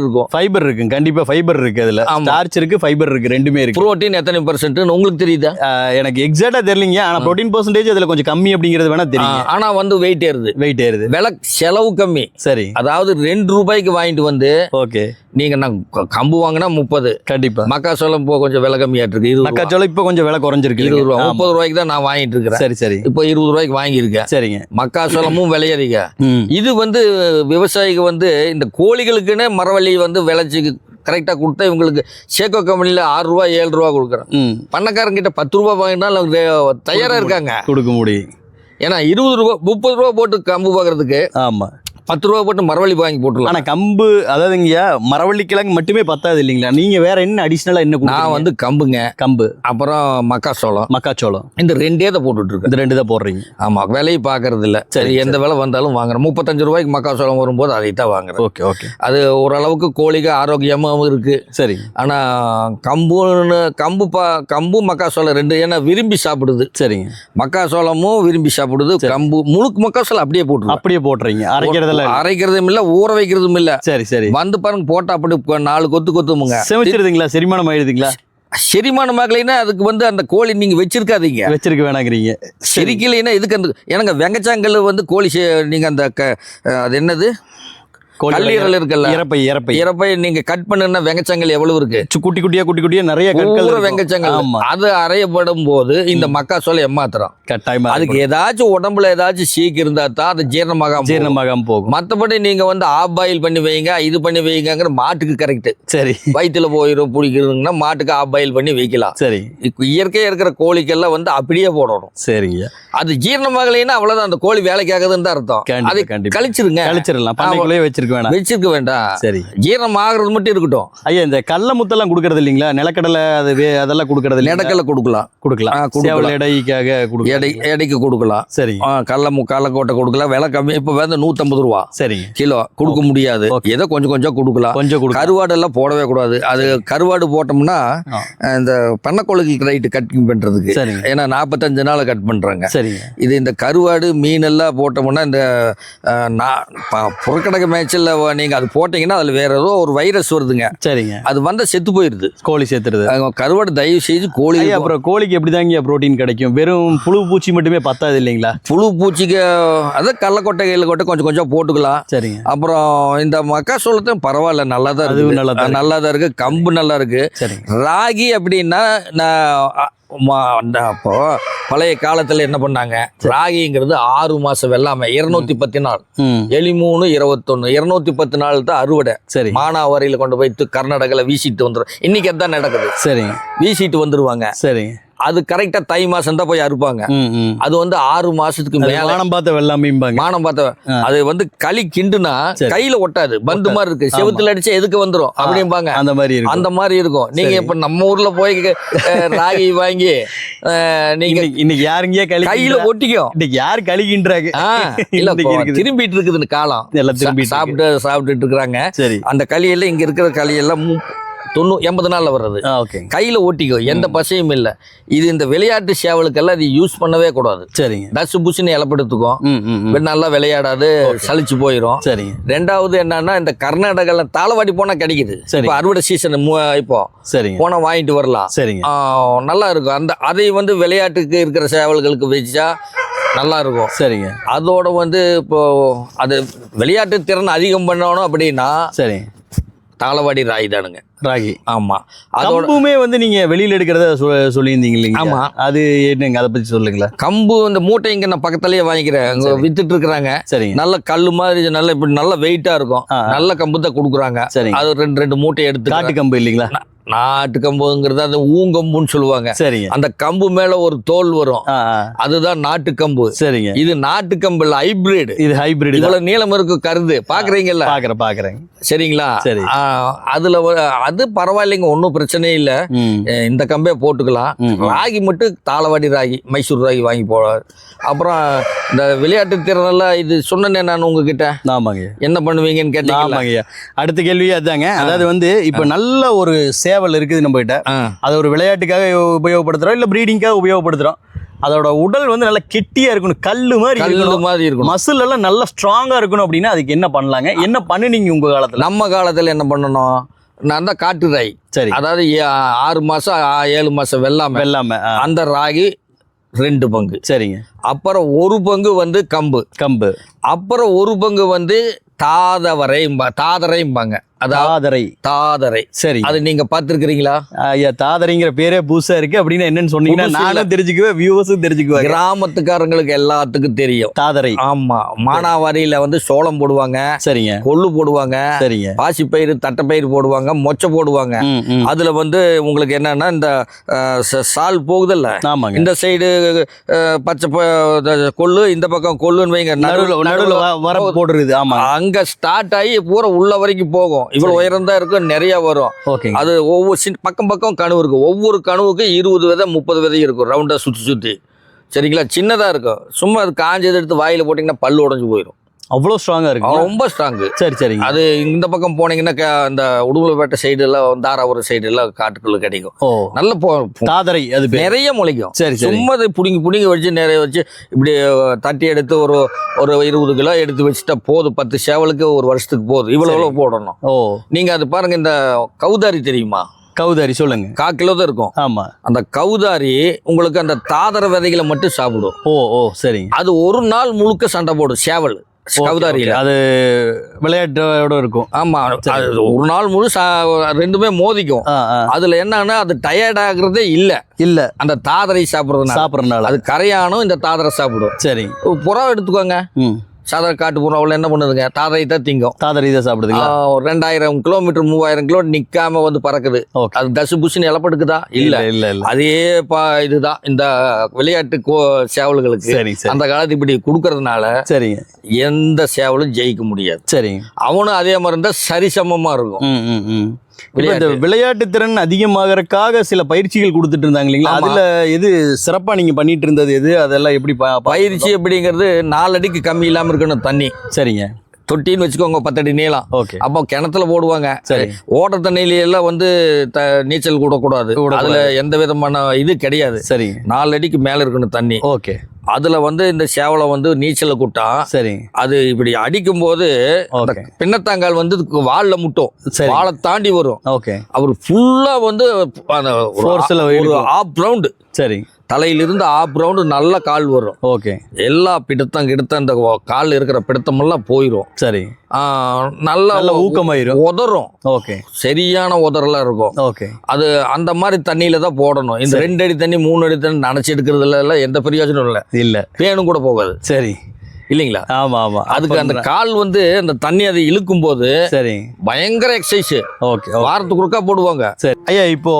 இருக்கும். கண்டிப்பா ஃபைபர் இருக்கு. அதுல ஸ்டார்ச் இருக்கு, ஃபைபர் இருக்கு, ரெண்டுமே இருக்கு. புரோட்டீன் எத்தனை % உங்களுக்கு தெரியுதா? எனக்கு எக்ஸாக்ட்டா தெரியலங்க. ஆனா புரோட்டீன் % அதுல கொஞ்சம் கம்மி அப்படிங்கிறது வேணா தெரியும். ஆனா வந்து வெயிட் ஏறுது. விலை செலவு கம்மி. சரி. அதாவது 2 ரூபாய்க்கு வாங்கிட்டு வந்து ஓகே நீங்க கம்பு வாங்கினா 30. கண்டிப்பா. மக்காச்சோளம் இப்போ கொஞ்சம் விலை கம்மியாட்டு இருக்கு. மக்காச்சோளம் இப்போ கொஞ்சம் விலை குறைஞ்சிருக்கு. 20 ரூபா 30 ரூபாய்க்கு தான் நான் வாங்கிட்டு இருக்கிறேன். சரி. இப்போ 20 ரூபாய்க்கு வாங்கியிருக்கேன். சரிங்க. மக்காச்சோளமும் விலையதிக. இது வந்து விவசாயிக்கு வந்து இந்த கோழிகளுக்குன்னு மரவள்ளி வந்து விளைச்சி கரெக்டாக கொடுத்தா இவங்களுக்கு சேக்கோ கம்பெனியில் 6 ரூபா 7 ரூபா கொடுக்குறேன். பண்ணக்காரங்கிட்ட 10 ரூபா வாங்கினாலும் அவங்க தயாராக இருக்காங்க கொடுக்க முடியும். ஏன்னா 20 ரூபா 30 ரூபா போட்டு கம்பு பார்க்கறதுக்கு. ஆமாம். 10 ரூபா போட்டு மரவள்ளி வாங்கி போட்டுலாம். ஆனால் கம்பு அதாவதுங்கய்யா மரவள்ளி கிழங்கு மட்டுமே பத்தாது இல்லைங்களா? நீங்கள் வேற என்ன அடிஷ்னலாக என்ன? நான் வந்து கம்பு அப்புறம் மக்காச்சோளம் இந்த 2 தான் போட்டுட்டு இருக்கேன். இந்த 2 தான் போடுறீங்க. ஆமாம். விலையை பார்க்கறது இல்லை. சரி. எந்த விலை வந்தாலும் வாங்குறேன். 35 ரூபாய்க்கு மக்காச்சோளம் வரும்போது அதை தான் வாங்குறேன். ஓகே. அது ஓரளவுக்கு கோழிக்கு ஆரோக்கியமாகவும் இருக்கு. சரி. ஆனால் கம்பு மக்காச்சோளம் 2 ஏன்னா விரும்பி சாப்பிடுது. சரிங்க. மக்காச்சோளமும் விரும்பி சாப்பிடுது. கம்பு முழுக்கு மக்காச்சோளம் அப்படியே போட்டுறீங்க. அரைக்கிறதும் இல்ல, ஊற வைக்கிறதும் இல்ல. சரி. வந்து பாருங்க போட்டா அப்படி 4 கொத்துமுங்க. செமிச்சிருதுங்களா? செரிமானம் ஆயிடுதுங்களா? செரிமானமாகலைன்னா அதுக்கு வந்து அந்த கோழி நீங்க வச்சிருக்க வேணாங்கிறீங்க. செரிக்கலைன்னா இதுக்கு அந்த எனக்கு வெங்கச்சாங்கல் வந்து கோழி நீங்க அந்த அது என்னது கல்லீரல் இருக்குல்ல, இறப்பை நீங்க கட் பண்ணுன்னா வெங்கச்சங்கல் எவ்வளவு இருக்கு? குட்டி குட்டியா நிறைய வெங்கச்சங்கல். அது அறையப்படும் போது இந்த மக்காச்சோளம் ஏமாத்துறோம். கட்டாயமா அதுக்கு ஏதாச்சும் உடம்புல ஏதாச்சும் சீக்கு இருந்தா தான் அது ஜீரணமாகாம போகும். மற்றபடி நீங்க வந்து ஆஃப் பாயில் பண்ணி வைங்க, இது பண்ணி வைங்கிற மாட்டுக்கு கரெக்ட். சரி. வயிற்றுல போயிடும் பிடிக்கிறதுங்கன்னா மாட்டுக்கு ஆஃப் பாயில் பண்ணி வைக்கலாம். சரி. இயற்கையா இருக்கிற கோழிக்கெல்லாம் வந்து அப்படியே போடணும். சரிங்க. அது ஜீரணமாகலைன்னா அவ்வளவுதான், அந்த கோழி வேலைக்கு ஆகுதுன்னு தான் அர்த்தம். அதை கழிச்சிடலாம். பண்ணைக்குள்ளேயே வச்சிருக்க வச்சிருக்க வேண்டாம். வச்சிருக்க வேண்டாம். சரி, ஜீரணம் ஆகுறது மட்டும் இருக்கட்டும். ஐயா இந்த கடல முத்தெல்லாம் கொடுக்கறது இல்லைங்களா? நிலக்கடலை அது அதெல்லாம் கொடுக்கறது இல்லை? நிலக்கடலை கொடுக்கலாம். சேவல் எடைக்காக எடைக்கு கொடுக்கலாம். சரி, கடலக்கோட்டை கொடுக்கலாம். விலை கம்மி. இப்போ வந்து 150 ரூபா சரி கிலோ கொடுக்க முடியாது. ஏதோ கொஞ்சம் கொஞ்சம் கொடுக்கலாம். கருவாடு எல்லாம் போடவே கூடாது. அது கருவாடு போட்டோம்னா இந்த பண்ணக்கொழுக்கு ரைட்டு கட்டிங் பண்றதுக்கு. ஏன்னா 45 நாள் கட் பண்றாங்க. இது இந்த கருவாடு மீன் எல்லாம் போட்டோம்னா இந்த புறக்கடக மேய்ச்சல்ல நீங்க அது போட்டீங்கன்னா அதுல வேற ஏதோ ஒரு வைரஸ் வருதுங்க. சரிங்க, அது வந்தா செத்து போயிருது. கோழி செத்துருது. கருவாடு தயவு செய்து கோழி. அப்புறம் கோழிக்கு எப்படிதாங்க புரோட்டீன் கிடைக்கும்? வெறும் புழு பூச்சி மட்டுமே பத்தாது இல்லைங்களா? புழு பூச்சிக்கு அதான் கடலக்கொட்டை கையிலக்கொட்டை கொஞ்சம் கொஞ்சம் போட்டுக்கலாம். சரிங்க. அப்புறம் இந்த மக்காசோளத்தையும் பரவாயில்ல, நல்லா தான் இருக்கு. நல்லா தான் இருக்கு. கம்பு நல்லா இருக்கு. ராகி அப்படின்னா அப்போ பழைய காலத்துல என்ன பண்ணாங்க, ராகிங்கிறது 6 மாசம் வெள்ளாமை, 210 நாள், 13 21 210 நாள் தான் அறுவடை. சரி, மானாவாரியில கொண்டு போய் கர்நாடகால வீசிட்டு வந்துடும். இன்னைக்கு அதான் நடக்குது. சரி, வீசிட்டு வந்துருவாங்க. சரி, அது கரெக்டா தை மாசம் தான் போய் அறுப்பாங்க. அது வந்து 6 மாசத்துக்கு மேல மானம் பார்த்த வெள்ளாமை. மானம் பார்த்த அது வந்து களி கிண்டுனா கையில ஒட்டாது, பந்து மாதிரி இருக்கு. செவுத்துல அடிச்சு எதுக்கு வந்துரும் அப்படிம்பாங்க. அந்த மாதிரி இருக்கும். நீங்க இப்ப நம்ம ஊர்ல போய் ராகி வாங்கி நீங்க இன்னைக்கு யாருங்க கையில ஒட்டிக்கும். இன்னைக்கு யாரு கழிக்கின்றாங்க? இல்ல திரும்பிட்டு இருக்குது காலம். சாப்பிட்டுட்டு இருக்கிறாங்க. அந்த களியெல்லாம் இங்க இருக்கிற களியெல்லாம் 80 நாள்ல வர்றது. கையில ஓட்டிக்கும். எந்த பசையும் இல்ல. இது இந்த விளையாட்டு சேவலுக்கெல்லாம் இது யூஸ் பண்ணவே கூடாது. சரிங்க, டஸ் புஷ்னு இலப்படுத்துக்கும். நல்லா விளையாடாது, சலிச்சு போயிடும். சரிங்க. ரெண்டாவது என்னன்னா இந்த கர்நாடகால தாளவாடி போனா கிடைக்குது. இப்போ அறுவடை சீசன் இப்போ. சரிங்க, போனா வாங்கிட்டு வரலாம். சரிங்க, நல்லா இருக்கும். அதை வந்து விளையாட்டுக்கு இருக்கிற சேவல்களுக்கு வச்சா நல்லா இருக்கும். சரிங்க. அதோட வந்து இப்போ அது விளையாட்டு திறன் அதிகம் பண்ணணும் அப்படின்னா சரி தாளவாடி ராகி தானுங்க. ராகி. ஆமா, அதோடமே வந்து நீங்க வெளியில எடுக்கிறத சொல்லியிருந்தீங்க இல்லைங்க? ஆமா, அது என்னங்க, அதை பத்தி சொல்லுங்களேன். கம்பு இந்த மூட்டை இங்க நான் பக்கத்துலயே வாங்கிக்கிறேன். அங்க வித்துட்டு இருக்கிறாங்க. சரி, நல்ல கல்லு மாதிரி நல்ல இப்படி நல்ல வெயிட்டா இருக்கும். நல்ல கம்பு தான் கொடுக்குறாங்க. சரி, அது ரெண்டு மூட்டை எடுத்து. காட்டு கம்பு இல்லைங்களா? நாட்டு கம்புங்கிறது அந்த ஊங்கம்புன்னு சொல்லுவாங்க. சரிங்க, அந்த கம்பு மேல ஒரு தோல் வரும், அதுதான் நாட்டு கம்பு. சரிங்க, இது நாட்டு கம்பு இல்ல, ஹைபிரிட். இது ஹைபிரிட். இவ்வளவு நீளம் இருக்கும் கருது, பாக்குறீங்கல்ல? பாக்குறேன். சரிங்களா? சரி, அதுல அது பரவாயில்லைங்க, ஒன்னும் பிரச்சனை இல்ல. இந்த கம்பே போட்டுக்கலாம். ராகி மட்டும் தாளவாடி ராகி, மைசூர் ராகி வாங்கி போடுவார். அப்புறம் இந்த விளையாட்டு திறனெல்லாம் இது சொன்னேன் நான் உங்ககிட்ட. ஆமாங்க, என்ன பண்ணுவீங்கன்னு கேட்டீங்க. அடுத்த கேள்வியே அதாங்க. அதாவது வந்து இப்ப நல்ல ஒரு சேவல் இருக்குது நம்ம கிட்ட, அதை ஒரு விளையாட்டுக்காக உபயோகப்படுத்துறோம் இல்ல ப்ரீடிங்காக உபயோகப்படுத்துறோம். அதோட உடல் வந்து நல்லா கெட்டியா இருக்கணும், கல்லு மாதிரி இருக்கணும், மசில் எல்லாம் நல்லா ஸ்ட்ராங்கா இருக்கணும். அப்படின்னா அதுக்கு என்ன பண்ணலாங்க? என்ன பண்ணுனீங்க உங்க காலத்துல? நம்ம காலத்துல என்ன பண்ணணும், நான் தான் காட்டு ராகி. சரி, அதாவது 6 மாசம் 7 மாசம் வெள்ளாமை அந்த ராகி 2 பங்கு. சரிங்க. அப்புறம் 1 பங்கு வந்து கம்பு. அப்புறம் 1 பங்கு வந்து தாதரைம்பாங்க. தாதரை. சரி, அது நீங்க பாத்துருக்கீங்களா? ஐயா, தாதரைங்கிற பேரே புதுசா இருக்கு. அப்படின்னு என்னன்னு சொன்னீங்கன்னா நானும் தெரிஞ்சுக்குவேன், வியூவர்ஸும் தெரிஞ்சுக்குவேன். கிராமத்துக்காரங்களுக்கு எல்லாத்துக்கும் தெரியும் தாதரை. ஆமா, மானாவாரியில வந்து சோளம் போடுவாங்க. சரிங்க, கொள்ளு போடுவாங்க. சரிங்க, பாசிப்பயிறு, தட்டைப்பயிறு போடுவாங்க, மொச்சை போடுவாங்க. அதுல வந்து உங்களுக்கு என்னன்னா இந்த சால் போகுதுல்ல, இந்த சைடு பச்சை கொள்ளு, இந்த பக்கம் கொள்ளுன்னு வைங்க, நடுவில் வர போடுறது. ஆமா, அங்க ஸ்டார்ட் ஆகி பூரா உள்ள வரைக்கும் போகும். இவ்வளவு உயரம் தான் இருக்கும், நிறைய வரும். அது ஒவ்வொரு பக்கம் கனவு இருக்கும். ஒவ்வொரு கனவுக்கும் 20 விதை 30 விதை இருக்கும், ரவுண்டா சுத்தி. சரிங்களா? சின்னதா இருக்கும். சும்மா அது காஞ்சதை எடுத்து வாயில போட்டீங்கன்னா பல்லு உடஞ்சு போயிடும். அவ்வளோ ஸ்ட்ராங்கா இருக்கு. ரொம்ப ஸ்ட்ராங்கு. சரி, அது இந்த பக்கம் போனீங்கன்னா அந்த உடுமலைப்பேட்டை சைடு எல்லாம், தாராபுரம் சைடு எல்லாம் காட்டுக்குள்ள கிடைக்கும். நல்ல தாதரை. அது நிறைய முளைக்கும். சரி, சும்மா அதை புடிங்கி வச்சு நிறைய வச்சு இப்படி தட்டி எடுத்து ஒரு 20 கிலோ எடுத்து வச்சுட்டா போதும். 10 சேவலுக்கு ஒரு வருஷத்துக்கு போதும். இவ்வளவு போடணும். நீங்க அது பாருங்க, இந்த கௌதாரி தெரியுமா? கௌதாரி சொல்லுங்க. 1/4 கிலோ தான் இருக்கும். ஆமா, அந்த கௌதாரி உங்களுக்கு அந்த தாதர விதைகளை மட்டும் சாப்பிடும். சரி, அது ஒரு நாள் முழுக்க சண்டை போடும் சேவல். கௌதாரியில அது விளையாட்டோட இருக்கும். ஆமா, ஒரு நாள் முழு ரெண்டுமே மோதிக்கும். அதுல என்னன்னா அது டயர்ட் ஆகுறதே இல்ல அந்த தாதரை சாப்பிடுறதுனால. அது கரையானும் இந்த தாதரை சாப்பிடும். சரி, புறா எடுத்துக்கோங்க. சாதாரண காட்டு புறாவில் என்ன பண்ணுதுங்க தாதை தான் திங்கும். தாதரை தான் சாப்பிடுதுங்களா? 2000 கிலோமீட்டர் 3000 கிலோ நிக்காம வந்து பறக்குது. அது தசு புசுன்னு இலப்படுக்குதா? இல்ல இல்ல இல்ல. அதே இதுதான் இந்த விளையாட்டு சேவல்களுக்கு அந்த காலத்து இப்படி கொடுக்கறதுனால சரிங்க எந்த சேவலும் ஜெயிக்க முடியாது. சரிங்க. அவனும் அதே மாதிரி இருந்தா சரிசமமா இருக்கும். விளையாட்டு திறன் அதிகமாகறதுக்காக சில பயிற்சிகள் கொடுத்துட்டு இருந்தாங்க இல்லைங்களா? அதுல எது சிறப்பா நீங்க பண்ணிட்டு இருந்தது எது? அதெல்லாம் எப்படி பயிற்சி அப்படிங்கிறது 4 அடிக்கு கம்மி இல்லாம இருக்கணும் தண்ணி. சரிங்க. தொட்டின்னு வச்சுக்கோங்க 10 அடி நீளம். அப்போ கிணத்துல போடுவாங்க. சரி. ஓட்ட தண்ணியில எல்லாம் வந்து நீச்சல் கூடக்கூடாது. அதுல எந்த விதமான இது கிடையாது. சரி. 4 அடிக்கு மேல இருக்கணும் தண்ணி. ஓகே. அதுல வந்து இந்த சேவலை வந்து நீச்சல கூட்டா சரி அது இப்படி அடிக்கும் போது பின்னத்தாங்கால் வந்து வால்ல முட்டும். வாழை தாண்டி வரும். ஓகே. அவர் ஃபுல்லா வந்து ஒரு ஆஃப் ரவுண்டு. சரி. தலையிலிருந்து ஆஃப் ரவுண்டு நல்ல கால் வரும். ஓகே. எல்லா பிடித்தம் இந்த கால் இருக்கிற பிடித்தம் எல்லாம் போயிடும். சரி. நல்ல ஊக்கமாயிரும். உதறும். ஓகே. சரியான உதறலாம் இருக்கும். ஓகே. அது அந்த மாதிரி தண்ணியில தான் போடணும். இந்த 2 அடி தண்ணி 3 அடி தண்ணி நினைச்சு எடுக்கிறதுல எல்லாம் எந்த பிரயோஜனம் இல்லை. இல்ல பேனும் கூட போகாது. சரி இல்லைங்களா? ஆமா ஆமா. அதுக்கு அந்த கால் வந்து அந்த தண்ணி அதை இழுக்கும் போது சரி பயங்கர எக்ஸசைஸ். ஓகே. வாரத்துக்கு ஒருக்கா போடுவாங்க. சரி ஐயா, இப்போ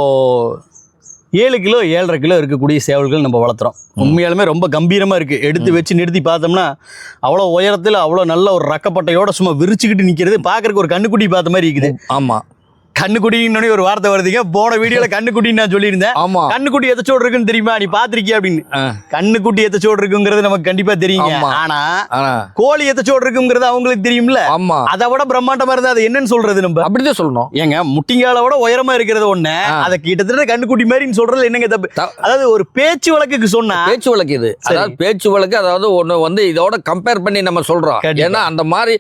7 கிலோ 7.5 கிலோ இருக்கக்கூடிய சேவல்கள் நம்ம வளர்த்துறோம். உண்மையாலுமே ரொம்ப கம்பீரமா இருக்கு. எடுத்து வச்சு நிறுத்தி பார்த்தோம்னா அவ்வளோ உயரத்தில் அவ்வளோ நல்ல ஒரு ரக்கப்பட்டையோட சும்மா விரிச்சுக்கிட்டு நிற்கிறது பார்க்கறதுக்கு ஒரு கண்ணுக்குட்டி பார்த்த மாதிரி இருக்குது. ஆமா. கண்ணுக்குட்டின்னு ஒரு வார்த்தை வருதுங்க. போன வீடியோல கண்ணுக்குட்டின்னு நான் சொல்லியிருந்தேன். ஆமா. கண்ணுக்குட்டி எத்தச்சோடு இருக்குன்னு தெரியுமா? நீ பாத்திருக்கிய அப்படின்னு. கண்ணுக்குட்டி எத்தச்சோடு இருக்குங்கிறது நமக்கு கண்டிப்பா தெரியுங்க. ஆனா கோழி எத்தச்சோடு இருக்குங்கிறது அவங்களுக்கு தெரியும்ல. ஆமா. அதை விட பிரம்மாண்டமா இருந்தா அது என்னன்னு சொல்றது? நம்ம அப்படிதான் சொல்லணும். ஏங்க முட்டிங்காலோட உயரமா இருக்கிறது ஒண்ணு, அதை கிட்டத்தட்ட கண்ணுக்குட்டி மாதிரி சொல்றது என்னங்க தப்பு? அதாவது ஒரு பேச்சு வழக்குக்கு சொன்னா பேச்சு வழக்கு இது. அதாவது பேச்சு வழக்கு. அதாவது ஒண்ணு வந்து இதோட கம்பேர் பண்ணி நம்ம சொல்றோம். ஏன்னா அந்த மாதிரி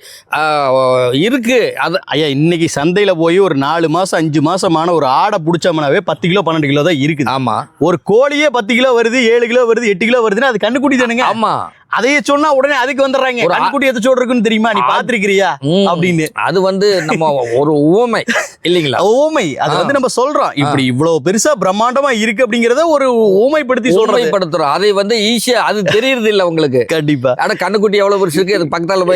இருக்கு. அது ஐயா இன்னைக்கு சந்தையில போய் ஒரு 4 மாசம் 5 மாசமான ஒரு ஆடை பிடிச்சோம்னாவே 10 கிலோ 12 கிலோ தான் இருக்குது. ஆமா. ஒரு கோழியே 10 கிலோ வருது, 7 கிலோ வருது, 8 கிலோ வருதுன்னா அது கண்ணுக்குட்டி தானுங்க. ஆமா. அதையே சொன்னா உடனே அதுக்கு வந்துடுறாங்க. கண்ணுக்குட்டி எத்தச்சோடு இருக்குன்னு தெரியுமா? நீ பாத்திருக்கிறியா அப்படின்னு. அது வந்து நம்ம ஒரு உவமை இல்லைங்களா? உவமை. அது வந்து நம்ம சொல்றோம் இப்படி இவ்வளவு பெருசா பிரம்மாண்டமா இருக்கு அப்படிங்கறத ஒரு ஊமைப்படுத்தி சொல்றோம். அதை வந்து ஈஸியா அது தெரியறது இல்ல உங்களுக்கு. கண்டிப்பா. ஆனா கண்ணுக்குட்டி எவ்வளவு பெருசு இருக்கு, அது பக்கத்தால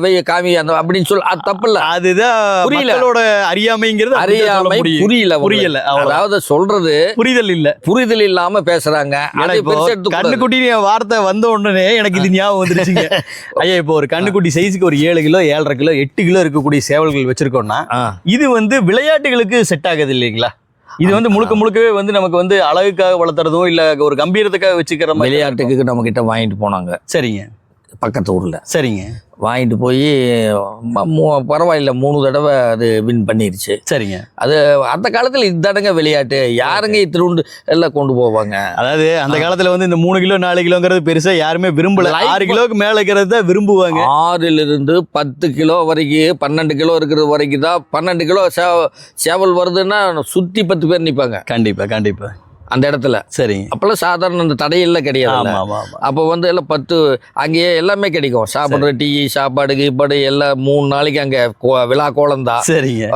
போய் காமி அந்த அப்படின்னு சொல்லி அது தப்பு இல்ல. அதுதான் புரியலோட அறியாமைங்கிறது. அறியாமை புரியல. அதாவது சொல்றது புரிதல் இல்ல. புரிதல் இல்லாம பேசுறாங்க. கண்ணுக்குட்டி வார்த்தை வந்த உடனே இது ஞாபகம் வந்துருச்சுங்க. ஐயா இப்போ ஒரு கண்ணுக்குட்டி சைஸுக்கு ஒரு 7 கிலோ 7.5 கிலோ 8 கிலோ இருக்கக்கூடிய சேவல்கள் வச்சிருக்கோம்னா இது வந்து விளையாட்டுகளுக்கு செட் ஆகுது இல்லைங்களா? இது வந்து முழுக்கவே வந்து நமக்கு வந்து அழகுக்காக வளர்த்துறதும் இல்ல ஒரு கம்பீரத்துக்காக வச்சுக்கிற விளையாட்டுக்கு நம்ம கிட்ட வாங்கிட்டு போனாங்க. சரிங்க. பக்கத்து ஊர்ல. சரிங்க. வாங்கிட்டு போய் பரவாயில்ல 3 தடவை அது வின் பண்ணிருச்சு. சரிங்க. அது அந்த காலத்துல இதுதானுங்க விளையாட்டு. யாருங்க இத்திருண்டு எல்லாம் கொண்டு போவாங்க. அதாவது அந்த காலத்துல வந்து இந்த 3 கிலோ 4 கிலோங்கிறது பெருசா யாருமே விரும்பல. 6 கிலோக்கு மேல இருக்கிறது தான் விரும்புவாங்க. 6லிருந்து 10 கிலோ வரைக்கும் 12 கிலோ இருக்கிறது வரைக்கும் தான். 12 கிலோ சேவல் வருதுன்னா சுத்தி 10 பேர் நிற்பாங்க. கண்டிப்பா கண்டிப்பா அந்த இடத்துல. சரி. அப்பெல்லாம் சாதாரண அந்த தடையெல்லாம் கிடையாது. அப்போ வந்து எல்லாம் 10 அங்கேயே எல்லாமே கிடைக்கும். சாப்பிட்ற டீ சாப்பாடு கீப்பாடு எல்லாம் 3 நாளைக்கு அங்கே விழா கோலந்தா. சரிங்க.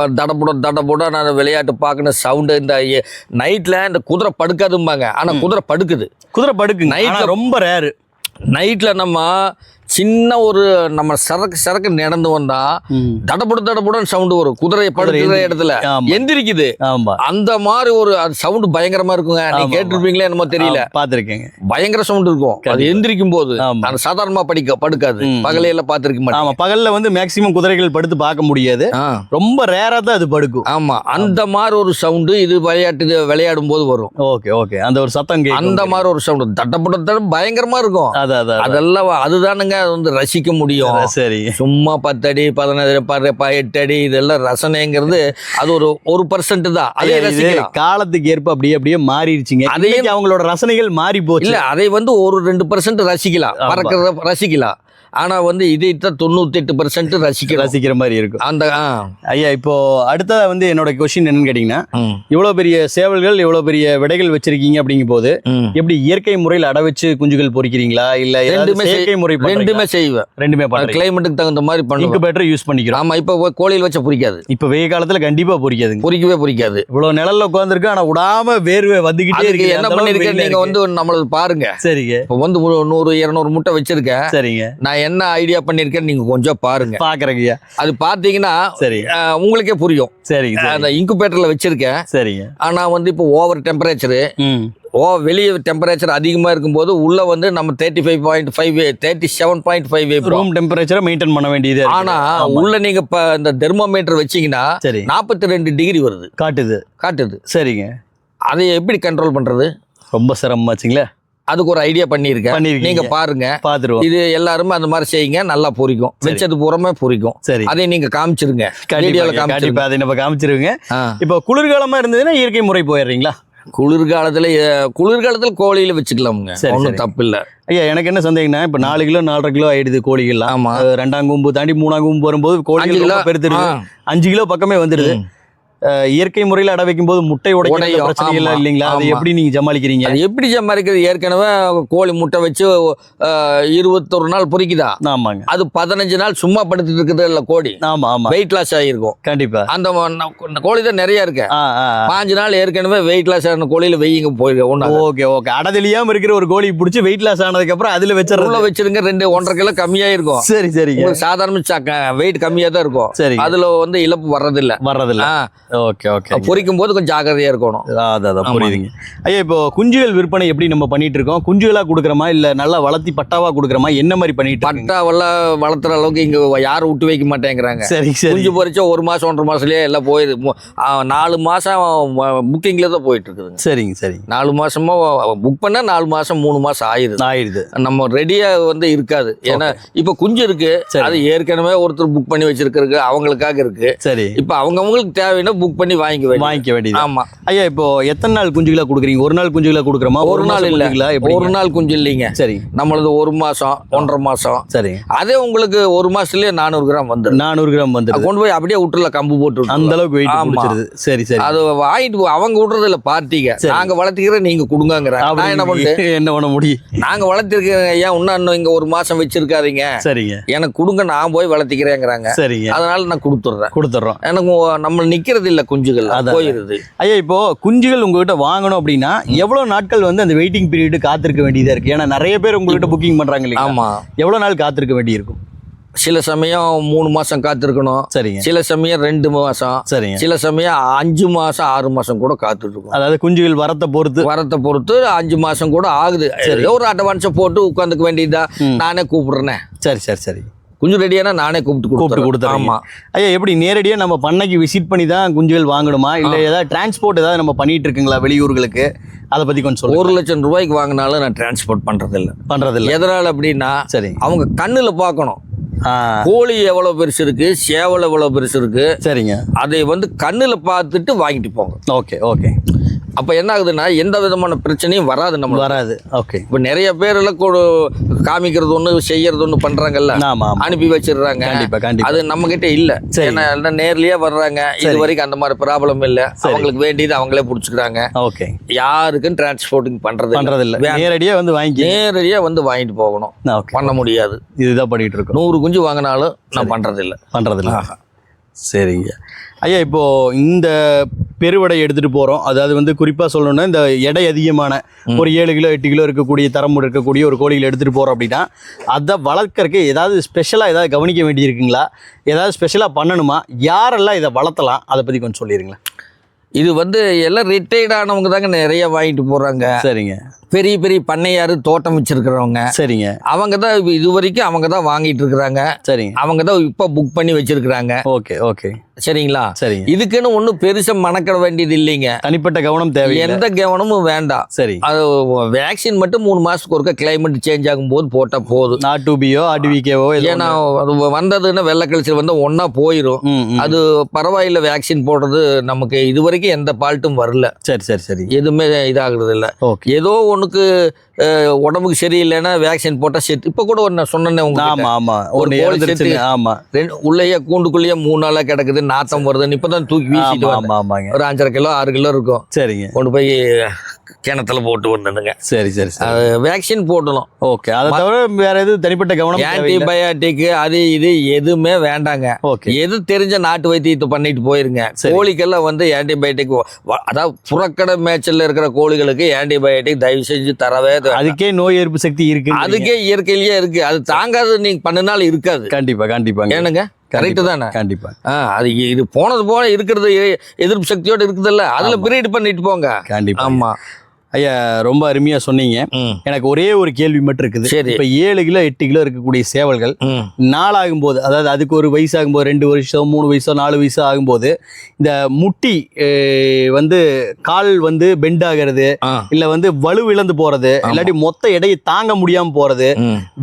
தடப்புட நான் விளையாட்டு பார்க்கணும். சவுண்டு இந்த நைட்டில் இந்த குதிரை படுக்காதும்பாங்க. ஆனால் குதிரை படுக்குது. குதிரை படுக்கு நைட்டில் ரொம்ப ரேரு. நைட்டில் நம்ம சின்ன ஒரு நம்ம சரக்கு நடந்து வந்தா தடப்புடன் சவுண்டு வரும். குதிரையை படுக்கிற இடத்துல எந்திரிக்குது. அந்த மாதிரி ஒரு சவுண்டு பயங்கரமா இருக்குங்க. நீங்க கேட்டிருப்பீங்களே என்னமோ தெரியல. பாத்திருக்கீங்க. பயங்கர சவுண்ட் இருக்கும். அது எந்திரிக்கும் போது அது சாதாரணமா படுக்காது. பகலையில பாத்திருக்க மாட்டேன். பகல்ல வந்து மேக்சிமம் குதிரைகள் படுத்து பார்க்க முடியாது. ரொம்ப ரேரா தான் அது படுக்கும். ஆமா. அந்த மாதிரி ஒரு சவுண்டு இது விளையாடும் போது வரும். Okay okay. அந்த ஒரு சத்தம் அந்த மாதிரி ஒரு சவுண்டு தடப்புடன் பயங்கரமா இருக்கும். அதெல்லாம் அதுதானுங்க வந்து ரசிக்க முடியும். சரி. சும்மா 10 அடி 15 8 அடி இதெல்லாம் ரசனைங்கிறது அது ஒரு % தான். அதே காலத்துக்கு ஏற்ப அப்படியே மாறிடுச்சுங்க. அதே அவங்களோட ரசனைகள் மாறி போச்சு. இல்ல அதை வந்து ஒரு 2% ரசிக்கலாம். பறக்கிறத ரசிக்கலாம். ஆனா வந்து இதைத்தான் 98% ரசிக்கிற மாதிரி இருக்கும். அந்த ஐயா இப்போ அடுத்த வந்து என்னோட கொஸ்டின் என்னன்னு கேட்டீங்கன்னா, இவ்வளவு பெரிய சேவல்கள் இவ்வளவு பெரிய விடைகள் வச்சிருக்கீங்க அப்படிங்கும் போது எப்படி இயற்கை முறையில் அடை வச்சு குஞ்சுகள் பொறிக்கிறீங்களா இல்ல செயற்கை முறை? ரெண்டுமே செய்வேன். ரெண்டுமே கிளைமேட்டுக்கு தகுந்த மாதிரி இன்குபேட்டர் யூஸ் பண்ணிக்கிறோம். ஆமா. இப்ப கோழியில் வச்ச பொறிக்காது. இப்ப வெயில் காலத்துல கண்டிப்பா பொறிக்கவே பொறிக்காது. இவ்வளவு நிழல்ல உட்காந்துருக்கு. ஆனா விடாம வேர்வை வந்துகிட்டே இருக்கு. என்ன பண்ணிருக்கேன் நீங்க வந்து நம்மளுக்கு பாருங்க. சரிங்க. இப்ப வந்து 100 200 முட்டை வச்சிருக்கேன். சரிங்க. நான் என்ன ஐடியா பண்ணிருக்கேன் நீங்க கொஞ்சம் பாருங்க. பாக்குறேங்கய்யா. அது பாத்தீங்கன்னா சரி உங்களுக்கே புரியும். சரிங்க. அந்த இன்குபேட்டர்ல வச்சிருக்கேன். சரிங்க. ஆனா வந்து இப்போ ஓவர் டெம்பரேச்சரு, வெளியே டெம்பரேச்சர் அதிகமா இருக்கும்போது உள்ள வந்து நம்ம 35.5 37.5 ரூம் டெம்பரேச்சரை மெயின்டைன் பண்ண வேண்டியது. ஆனா உள்ள நீங்க இப்ப இந்த தெர்மோமீட்டர் வச்சீங்கன்னா 42 டிகிரி வருது காட்டுது. சரிங்க. அதை எப்படி கண்ட்ரோல் பண்றது? ரொம்ப சிரமமாச்சுங்களே. அதுக்கு ஒரு ஐடியா பண்ணிருக்கேன். நீங்க பாருங்க, பாத்துருவோம். இது எல்லாருமே அந்த மாதிரி செய்யுங்க, நல்லா பொரிக்கும். வச்சது பூரமே பொரிக்கும். சரி, அதை நீங்க காமிச்சிருங்க. கண்டிப்பா அதை நம்ம காமிச்சிருங்க. இப்போ குளிர்காலமா இருந்ததுன்னா இயற்கை முறை போயிடுறீங்களா? குளிர்காலத்துல கோழியில வச்சுக்கலாமுங்க, ஒன்றும் தப்பு இல்ல. ஐயா, எனக்கு என்ன சந்தேகம்னா, இப்ப 4 கிலோ 4.5 கிலோ ஆயிடுது கோழிகள்லாம். ஆமா, 2ஆம் கூம்பு தாண்டி 3ஆம் கூம்பு வரும்போது கோழிகள் பெருத்துருது. 5 கிலோ பக்கமே வந்துருது. இயற்கை முறையில் அடை வைக்கும் போது முட்டை உடைய பிரச்சனை எல்லாம் இல்லைங்களா? அது எப்படி நீங்க சமாளிக்கிறீங்க? அது எப்படி சமாளிக்கிறது? ஏற்கனவே கோழி முட்டை வச்சு 21 நாள் பொரிக்குதா? ஆமாங்க. அது 15 நாள் சும்மா படுத்துட்டு இருக்குது இல்ல கோழி. ஆமா ஆமா, வெயிட் லாஸ் ஆகிருக்கும். கண்டிப்பா. அந்த கோழி தான் நிறைய இருக்கு. 5 நாள் ஏற்கனவே வெயிட் லாஸ் ஆன கோழியில வெயிங்க போயிருக்கு ஒண்ணு. Okay okay. அடதெளியாம இருக்கிற ஒரு கோழி பிடிச்சி வெயிட் லாஸ் ஆனதுக்கு அப்புறம் அதுல வச்சிருங்க. 1.5 கிலோ கம்மியா இருக்கும். சரி சரி. சாதாரண வெயிட் கம்மியா தான் இருக்கும். சரி, அதுல வந்து இழப்பு வர்றதில்ல. Okay okay. பொரிக்கும் போது கொஞ்சம் ஜாக்கிரதையா இருக்கணும். அதான் புரியுதுங்க. ஐயா, இப்போ குஞ்சுகள் விற்பனை எப்படி நம்ம பண்ணிட்டு இருக்கோம்? குஞ்சுகளா கொடுக்குறோமா இல்ல நல்லா வளர்த்தி பட்டாவா கொடுக்குறோமா? என்ன மாதிரி பண்ணிட்டு? பட்டாவெல்லாம் வளர்த்துற அளவுக்கு இங்க யாரும் விட்டு வைக்க மாட்டேங்கிறாங்க. சரி சரி. குஞ்சு பொரிச்சா 1 மாசம் 1.5 மாசத்துலயே எல்லாம் போயிடுது. 4 மாசம் புக்கிங்ல தான் போயிட்டு இருக்குதுங்க. சரிங்க சரி. 4 மாசமா புக் பண்ணா 4 மாசம் 3 மாசம் ஆயிடுது. நம்ம ரெடியா வந்து இருக்காது. ஏன்னா இப்ப குஞ்சு இருக்கு, அது ஏற்கனவே ஒருத்தர் புக் பண்ணி வச்சிருக்கிறது அவங்களுக்காக இருக்கு. சரி, இப்ப அவங்களுக்கு தேவைன்னா புக் பண்ணி வாங்கிக்க வேண்டியது. ஆமா ஐயா, இப்போ எத்தனை நாள் குஞ்சுகளா கொடுக்குறீங்க? ஒரு நாள் குஞ்சுகளா கொடுக்குறோமா? ஒரு நாள் இல்ல, ஒரு நாள் குஞ்சு இல்லைங்க. சரி, நம்மளது 1 மாசம் 1.5 மாசம். சரி, அதே உங்களுக்கு 1 மாசத்துலயே 400 கிராம் வந்து 400 கிராம் வந்து கொண்டு போய் அப்படியே விட்டுல கம்பு போட்டு அந்த அளவுக்கு வெயிட் முடிச்சிருது. சரி சரி. அது வாங்கிட்டு அவங்க விடுறது இல்ல பார்ட்டிங்க, நாங்க வளர்த்திக்கிறோம் நீங்க கொடுங்கங்கறாங்க. நான் என்ன பண்ண முடியும்? நாங்க வளர்த்திருக்கேன் ஐயா, இன்னும் இங்க 1 மாசம் வச்சிருக்காதீங்க. சரிங்க, எனக்கு கொடுங்க, நான் போய் வளர்த்திக்கிறேங்கிறாங்க. சரிங்க, அதனால நான் கொடுத்துறோம். எனக்கு நம்ம நிக்கிறது இல்ல, குஞ்சுகள் போயிருது. ஐயா, இப்போ குஞ்சுகள் உங்ககிட்ட வாங்கணும் அப்படின்னா எவ்வளவு நாட்கள் வந்து அந்த வெயிட்டிங் பீரியட் காத்திருக்க வேண்டியதா இருக்கு? ஏன்னா நிறைய பேர் உங்ககிட்ட புக்கிங் பண்றாங்க இல்லையா? ஆமா. எவ்வளவு நாள் காத்திருக்க வேண்டி இருக்கும்? சில சமயம் 3 மாசம் காத்திருக்கணும். சரிங்க. சில சமயம் 2 மாசம். சரிங்க. சில சமயம் 5 மாசம் 6 மாசம் கூட காத்துட்டு இருக்கும். அதாவது குஞ்சுகள் வரத்தை பொறுத்து 5 மாசம் கூட ஆகுது. ஒரு அட்வான்ஸை போட்டு உட்காந்துக்க வேண்டியதா, நானே கூப்பிடுறேன். சரி சரி சரி. குஞ்சு ரெடியானா நானே கூப்பிட்டு கொடுத்துறேன். ஆமா ஐயா, எப்படி நேரடியாக நம்ம பண்ணைக்கு விசிட் பண்ணி தான் குஞ்சுகள் வாங்கணுமா இல்லை ஏதாவது டிரான்ஸ்போர்ட் ஏதாவது நம்ம பண்ணிட்டு இருக்குங்களா வெளியூர்களுக்கு? அதை பத்தி கொஞ்சம் சொல்லுங்க. 1 லட்சம் ரூபாய்க்கு வாங்கினாலும் நான் டிரான்ஸ்போர்ட் பண்றதில்ல. எதனால அப்படின்னா, சரி, அவங்க கண்ணுல பார்க்கணும் கோழி எவ்வளவு பெருசு இருக்கு, சேவல் எவ்வளவு பெருசு இருக்கு. சரிங்க, அதை வந்து கண்ணுல பார்த்துட்டு வாங்கிட்டு போங்க. Okay okay. அப்ப என்ன ஆகுதுன்னா எந்த விதமான பிரச்சனையும் வராது, நம்ம வராது. ஓகே. இப்ப நிறைய பேர் எல்லாம் காமிக்கிறது ஒண்ணு செய்யறது ஒண்ணு பண்றாங்கல்ல, அனுப்பி வச்சிடுறாங்க. அது நம்ம கிட்ட இல்ல. ஏன்னா நேர்லயே வர்றாங்க. இது வரைக்கும் அந்த மாதிரி ப்ராப்ளம் இல்ல. அவங்களுக்கு வேண்டியது அவங்களே புடிச்சுக்கிறாங்க. ஓகே. யாருக்கும் டிரான்ஸ்போர்ட்டிங் பண்றது இல்ல. நேரடியா வந்து வாங்கிட்டு போகணும். பண்ண முடியாது. இதுதான் பண்ணிட்டு இருக்கோம். 100 குஞ்சு வாங்கினாலும் நான் பண்றது இல்ல. சரிங்க ஐயா, இப்போ இந்த பெருவடை எடுத்துட்டு போறோம். அதாவது வந்து குறிப்பா சொல்லணும்னா, இந்த எடை அதிகமான ஒரு 7 கிலோ 8 கிலோ இருக்கக்கூடிய தரம் இருக்கக்கூடிய ஒரு கோழிகளை எடுத்துட்டு போறோம் அப்படின்னா, அதை வளர்க்கறதுக்கு ஏதாவது ஸ்பெஷலா ஏதாவது கவனிக்க வேண்டி இருக்குங்களா? ஏதாவது ஸ்பெஷலா பண்ணணுமா? யாரெல்லாம் இதை வளர்த்தலாம், அதை பத்தி கொஞ்சம் சொல்லிடுங்களேன். இது வந்து எல்லாம் ரிட்டையர்ட் ஆனவங்க தாங்க நிறைய வாங்கிட்டு போறாங்க. சரிங்க. பெரிய பெரிய பண்ணையாரு தோட்டம் வச்சிருக்கிறவங்க. சரிங்க, அவங்க தான் இது வரைக்கும் அவங்க தான் வாங்கிட்டு இருக்கிறாங்க. சரிங்க, அவங்க தான் இப்ப புக் பண்ணி வச்சிருக்கிறாங்க. Okay okay. சரிங்களா? சரி. இதுக்குன்னு ஒன்றும் பெருசா மணக்கிட வேண்டியது இல்லைங்க. தனிப்பட்ட கவனம் தேவை, எந்த கவனமும் வேண்டாம். சரி, அது வேக்சின் மட்டும் 3 மாசத்துக்கு ஒருக்க கிளைமேட் சேஞ்ச் ஆகும் போது போட்டா போதும். ஆர்டிபியோ ஆர்டிவிகேவோ, ஏன்னா அது வந்ததுன்னா வெள்ளை கழிச்சல் வந்து ஒன்னா போயிடும். அது பரவாயில்ல. வேக்சின் போடுறது நமக்கு இது வரைக்கும் எந்த பால்ட்டும் வரல. சரி சரி சரி. எதுவுமே இதாகிறது இல்ல. ஏதோ ஒண்ணுக்கு உடம்புக்கு சரியில்லைன்னா வேக்சின் போட்டா செத்து. இப்ப கூட நான் சொன்னேன் உங்களுக்கு, உள்ளேயே கூண்டுக்குள்ளேயே 3 நாளா கிடக்குது, நாத்தம் வருதுன்னு இப்பதான் தூக்கி வீசிட்டு ஒரு 5.5 கிலோ 6 கிலோ இருக்கும். சரிங்க, கொண்டு போய் கிணத்துல போட்டு வந்ததுங்க. சரி சரி வேக்சின் போட்டணும். ஓகே, அதை தவிர வேற எதுவும் தனிப்பட்ட கவனம்? ஆன்டிபயோட்டிக் அது இது எதுவுமே வேண்டாங்க. எது தெரிஞ்ச நாட்டு வைத்தியத்தை பண்ணிட்டு போயிருங்க. கோழிக்கெல்லாம் வந்து ஆன்டிபயோட்டிக், அதாவது புறக்கடை மேய்ச்சல்ல இருக்கிற கோழிகளுக்கு ஆன்டிபயோட்டிக் தயவு செஞ்சு தரவே. அதுக்கே நோய் எதிர்ப்பு சக்தி இருக்கு, அதுக்கே இயற்கையிலேயே இருக்கு. அது தாங்காது நீங்க பண்ணினாலும் இருக்காது. கண்டிப்பா கண்டிப்பா. ஏனுங்க கரெக்ட் தானே? கண்டிப்பா. அது இது போனது போல இருக்கிறது எதிர்ப்பு சக்தியோட இருக்குதுல்ல, அதுல பிரீட் பண்ணிட்டு போங்க. கண்டிப்பா. ஆமா ஐயா, ரொம்ப அருமையா சொன்னீங்க. எனக்கு ஒரே ஒரு கேள்வி மட்டும் இருக்குது. இப்ப 7 கிலோ 8 கிலோ இருக்கக்கூடிய சேவல்கள் நாளாகும் போது, அதாவது அதுக்கு ஒரு வயசு ஆகும்போது 2 வருஷம் 3 வயசோ 4 வயசோ ஆகும்போது இந்த முட்டி வந்து கால் வந்து பெண்ட் ஆகிறது, இல்ல வந்து வலு இழந்து போறது, இல்லாட்டி மொத்த எடையை தாங்க முடியாம போறது,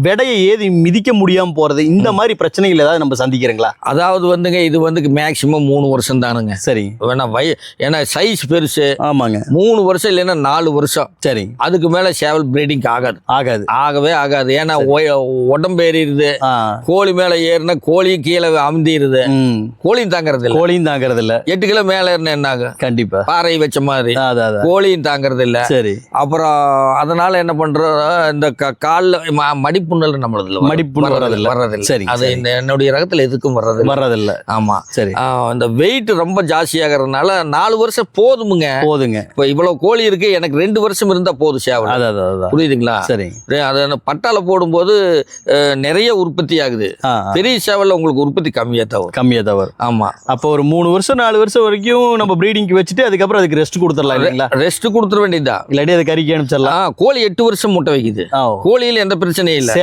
விடையை ஏதி மிதிக்க முடியாம போறது, இந்த மாதிரி பிரச்சனைகள் ஏதாவது நம்ம சந்திக்கிறீங்களா? அதாவது வந்துங்க இது வந்து மேக்சிமம் 3 வருஷம் தானுங்க. சரி. ஏன்னா சைஸ் பெருசு. ஆமாங்க. 3 வருஷம் இல்லைன்னா 4 வருஷம். சரி. அதுக்கு மேல சேவல் பிரீடிங் ஆகவே ஆகாது. ஏன்னா உடம்பு ஏறிடுது. கோழி மேல ஏறினா கோழியும் கீழே அமுந்திடுது. கோழியும் தாங்கறது இல்ல. 8 கிலோ மேல ஏறினா என்ன ஆகும்? கண்டிப்பா பாறை வச்ச மாதிரி கோழியும் தாங்கறது இல்ல. சரி. அப்புறம் அதனால என்ன பண்றோம், இந்த கால்ல மடிப்புண்ணல் நம்மளதுல வர்றதில்ல. சரி. அது என்னுடைய ரகத்துல எதுக்கும் வர்றதில்ல. ஆமா. சரி. இந்த வெயிட் ரொம்ப ஜாஸ்தி ஆகிறதுனால 4 வருஷம் போதுங்க. இப்ப இவ்வளவு கோழி இருக்கு, எனக்கு 2 வருஷம் இருந்தா போதும் சேவல். புரியுதுங்களா? சரி. அது பட்டால போடும்போது நிறைய உற்பத்தி ஆகுது. பெரிய சேவல்ல உங்களுக்கு உற்பத்தி கம்மியா தவறு. ஆமா. அப்போ ஒரு 3 வருஷம் 4 வருஷம் வரைக்கும் நம்ம பிரீடிங்க்கு வச்சுட்டு அதுக்கப்புறம் அதுக்கு ரெஸ்ட் கொடுத்துடலாம் இல்லைங்களா? ரெஸ்ட் கொடுத்துட வேண்டியதா, இல்லாட்டி அது கறிக்கு அனுப்பிச்சிடலாம். கோழி 8 வருஷம் முட்டை வைக்குது. கோழியில எந்த பிரச்சனையும் இல்ல.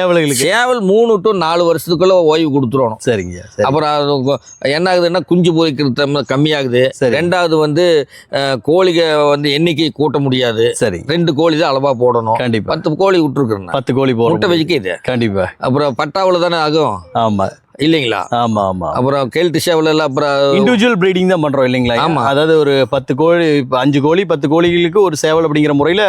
சேவல் 3 to 4 வருஷத்துக்குள்ள ஓய்வு கொடுத்துடணும். சரிங்க. அப்புறம் என்ன ஆகுதுன்னா குஞ்சு பொரிக்கிறது கம்மியாகுது. ரெண்டாவது வந்து கோழிக வந்து எண்ணிக்கை கூட்ட முடியாது. சரி. 2 கோழி தான் அளவா போடணும். கண்டிப்பா. 10 கோழி விட்டுருக்குறேன். 10 கோழி முட்டை வச்சுக்கு. கண்டிப்பா. அப்புறம் பட்டாவுல தானே ஆகும். ஆமா இல்லைங்களா? ஆமா ஆமா. அப்புறம் கேல்ட் சேவல் எல்லாம் அப்புறம் இண்டிவிஜுவல் பிரீடிங் தான் பண்றோம் இல்லைங்களா? ஆமா. அதாவது ஒரு 10 கோழி 5 கோழி 10 கோழிகளுக்கு ஒரு சேவல் அப்படிங்கிற முறையில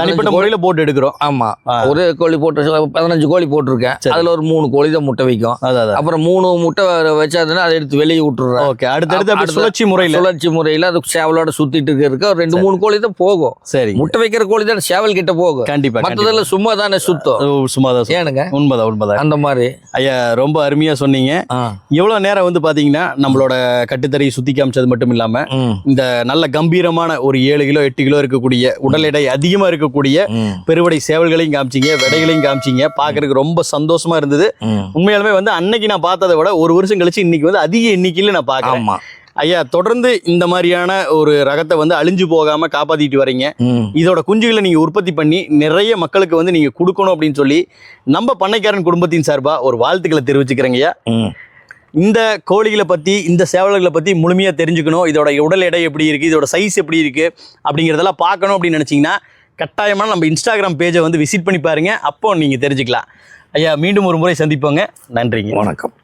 தனிப்பட்ட முறையில போட்டு எடுக்கிறோம். ஆமா. ஒரு கோழி போட்டு 15 கோழி போட்டிருக்கேன். அதுல ஒரு 3 கோழி தான் முட்டை வைக்கும். அப்புறம் 3 முட்டை வச்சாதுன்னா அதை எடுத்து வெளியே விட்டுறேன். ஓகே. அடுத்தடுத்து சுழற்சி முறையில அது சேவலோட சுத்திட்டு இருக்க ஒரு 2-3 கோழி தான் போகும். சரி. முட்டை வைக்கிற கோழி தான் சேவல் கிட்ட போகும். கண்டிப்பா. மற்றதெல்லாம் சும்மா தானே சுத்தம். சும்மா தான். ஏனுங்க? உண்மைதான். அந்த மாதிரி. ஐயா, ரொம்ப அருமையா சொன்னீங்க. எவ்வளவு நேரம் வந்து பாத்தீங்கன்னா நம்மளோட கட்டுத்தறியை சுத்தி காமிச்சது மட்டும் இல்லாம இந்த நல்ல கம்பீரமான ஒரு 7 கிலோ 8 கிலோ இருக்கக்கூடிய உடல் எடை அதிகமா இருக்கக்கூடிய பெருவடை சேவல்களையும் காமிச்சிங்க, விடைகளையும் காமிச்சிங்க. பாக்குறதுக்கு ரொம்ப சந்தோஷமா இருந்தது. உண்மையாலுமே வந்து அன்னைக்கு நான் பார்த்ததை விட ஒரு வருஷம் கழிச்சு இன்னைக்கு வந்து அதிக எண்ணிக்கையில நான் பாக்கிறேன். ஐயா, தொடர்ந்து இந்த மாதிரியான ஒரு ரகத்தை வந்து அழிஞ்சு போகாம காப்பாத்திட்டு வரீங்க. இதோட குஞ்சுகளை நீங்க உற்பத்தி பண்ணி நிறைய மக்களுக்கு வந்து நீங்க கொடுக்கணும் அப்படின்னு சொல்லி நம்ம பண்ணைக்காரன் குடும்பத்தின் சார்பா ஒரு வாழ்த்துக்களை தெரிவிச்சுக்கிறேங்க. ஐயா, இந்த கோழிகளை பத்தி இந்த சேவல்களை பத்தி முழுமையா தெரிஞ்சுக்கணும், இதோட உடல் எடை எப்படி இருக்கு, இதோட சைஸ் எப்படி இருக்கு அப்படிங்கிறதெல்லாம் பார்க்கணும் அப்படின்னு நினைச்சீங்கன்னா கட்டாயமான நம்ம இன்ஸ்டாகிராம் பேஜை வந்து விசிட் பண்ணி பாருங்க. அப்போ நீங்க தெரிஞ்சுக்கலாம். ஐயா, மீண்டும் ஒரு முறை சந்திப்போங்க. நன்றிங்க. வணக்கம்.